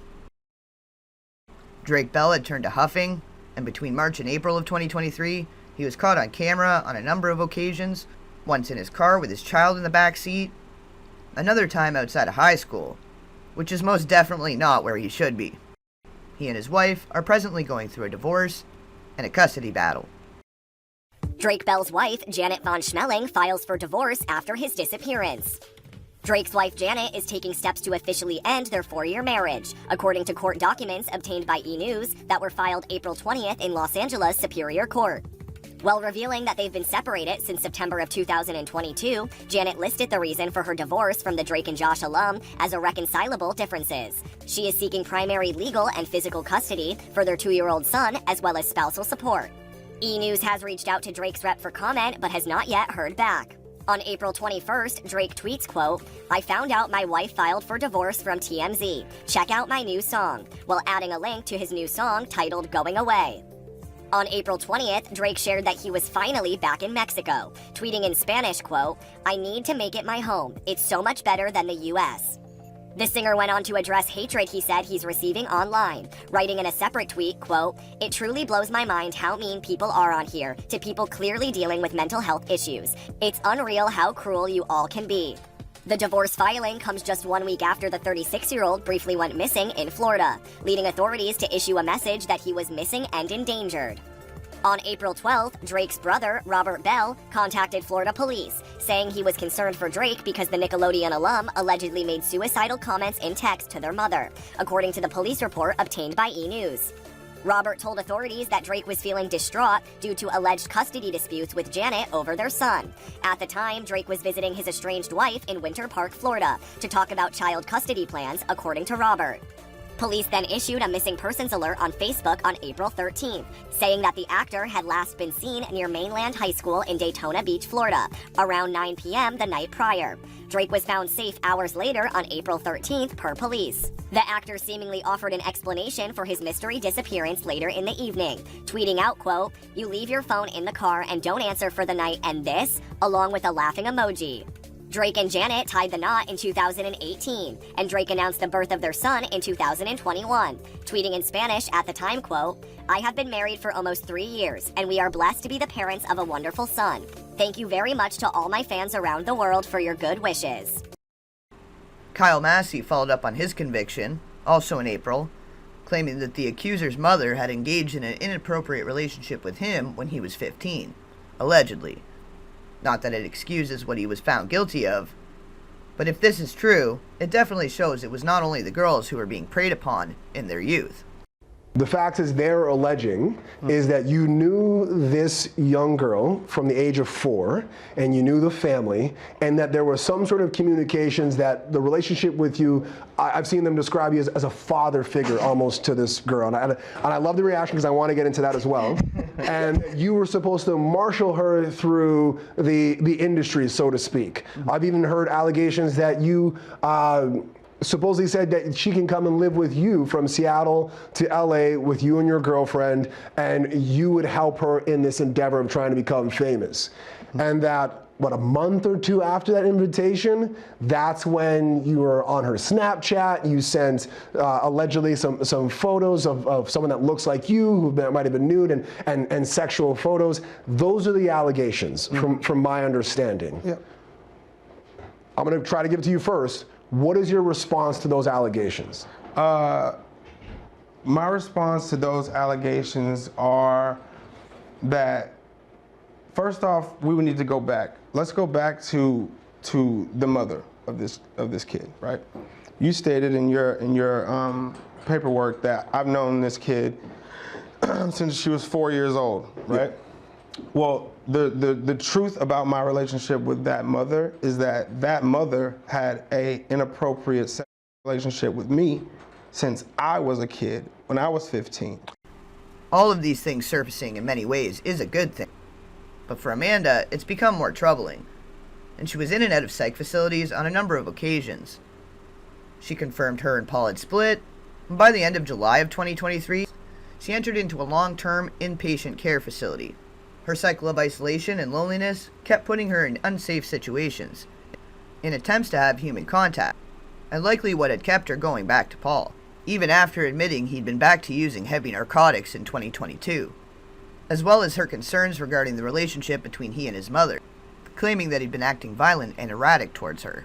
Drake Bell had turned to huffing, and between March and April of 2023, he was caught on camera on a number of occasions, once in his car with his child in the back seat, another time outside of high school, which is most definitely not where he should be. He and his wife are presently going through a divorce and a custody battle. Drake Bell's wife, Janet Von Schmeling, files for divorce after his disappearance. Drake's wife, Janet, is taking steps to officially end their 4-year marriage, according to court documents obtained by E! News that were filed April 20th in Los Angeles Superior Court. While revealing that they've been separated since September of 2022, Janet listed the reason for her divorce from the Drake and Josh alum as irreconcilable differences. She is seeking primary legal and physical custody for their 2-year-old son, as well as spousal support. E! News has reached out to Drake's rep for comment, but has not yet heard back. On April 21st, Drake tweets, quote, "I found out my wife filed for divorce from TMZ. Check out my new song," while adding a link to his new song titled Going Away. On April 20th, Drake shared that he was finally back in Mexico, tweeting in Spanish, quote, "I need to make it my home. It's so much better than the US." The singer went on to address hatred he said he's receiving online, writing in a separate tweet, quote, "It truly blows my mind how mean people are on here to people clearly dealing with mental health issues. It's unreal how cruel you all can be." The divorce filing comes just 1 week after the 36-year-old briefly went missing in Florida, leading authorities to issue a message that he was missing and endangered. On April 12th, Drake's brother, Robert Bell, contacted Florida police, saying he was concerned for Drake because the Nickelodeon alum allegedly made suicidal comments in text to their mother, according to the police report obtained by E! News. Robert told authorities that Drake was feeling distraught due to alleged custody disputes with Janet over their son. At the time, Drake was visiting his estranged wife in Winter Park, Florida, to talk about child custody plans, according to Robert. Police then issued a missing persons alert on Facebook on April 13th, saying that the actor had last been seen near Mainland High School in Daytona Beach, Florida, around 9 p.m. the night prior. Drake was found safe hours later on April 13th, per police. The actor seemingly offered an explanation for his mystery disappearance later in the evening, tweeting out, quote, "You leave your phone in the car and don't answer for the night, and this," along with a laughing emoji. Drake and Janet tied the knot in 2018, and Drake announced the birth of their son in 2021, tweeting in Spanish at the time, quote, "I have been married for almost 3 years, and we are blessed to be the parents of a wonderful son. Thank you very much to all my fans around the world for your good wishes." Kyle Massey followed up on his conviction, also in April, claiming that the accuser's mother had engaged in an inappropriate relationship with him when he was 15, allegedly. Not that it excuses what he was found guilty of, but if this is true, it definitely shows it was not only the girls who were being preyed upon in their youth. The fact is they're alleging is that you knew this young girl from the age of 4, and you knew the family, and that there was some sort of communications that the relationship with you, I've seen them describe you as a father figure almost to this girl. And I love the reaction because I want to get into that as well. And you were supposed to marshal her through the industry, so to speak. I've even heard allegations that you supposedly said that she can come and live with you from Seattle to LA with you and your girlfriend, and you would help her in this endeavor of trying to become famous. And that, what, a month or 2 after that invitation, that's when you were on her Snapchat, you sent allegedly some photos of someone that looks like you, who might have been nude, and sexual photos. Those are the allegations from my understanding. Yeah. I'm gonna try to give it to you first. What is your response to those allegations? My response to those allegations are that, first off, we would need to go back. Let's go back to the mother of this kid, right? you stated in your paperwork that I've known this kid since she was 4 years old, right? Well, the truth about my relationship with that mother is that that mother had a inappropriate sexual relationship with me since I was a kid, when I was 15. All of these things surfacing in many ways is a good thing. But for Amanda, it's become more troubling, and she was in and out of psych facilities on a number of occasions. She confirmed her and Paul had split, and by the end of July of 2023, she entered into a long-term inpatient care facility. Her cycle of isolation and loneliness kept putting her in unsafe situations, in attempts to have human contact, and likely what had kept her going back to Paul, even after admitting he'd been back to using heavy narcotics in 2022, as well as her concerns regarding the relationship between he and his mother, claiming that he'd been acting violent and erratic towards her.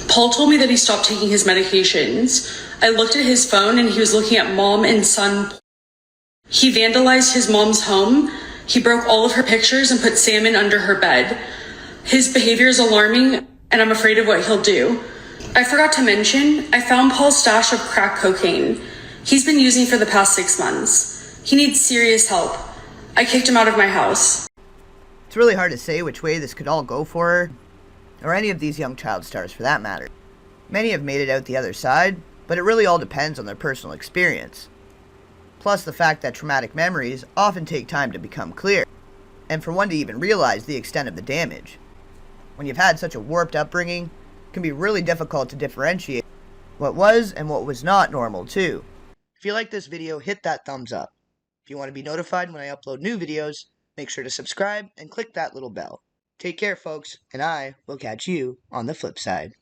Paul told me that he stopped taking his medications. I looked at his phone and he was looking at mom and son. He vandalized his mom's home. He broke all of her pictures and put salmon under her bed. His behavior is alarming and I'm afraid of what he'll do. I forgot to mention, I found Paul's stash of crack cocaine. He's been using for the past 6 months. He needs serious help. I kicked him out of my house. It's really hard to say which way this could all go for her, or any of these young child stars for that matter. Many have made it out the other side, but it really all depends on their personal experience. Plus the fact that traumatic memories often take time to become clear, and for one to even realize the extent of the damage. When you've had such a warped upbringing, it can be really difficult to differentiate what was and what was not normal too. If you like this video, hit that thumbs up. If you want to be notified when I upload new videos, make sure to subscribe and click that little bell. Take care, folks, and I will catch you on the flip side.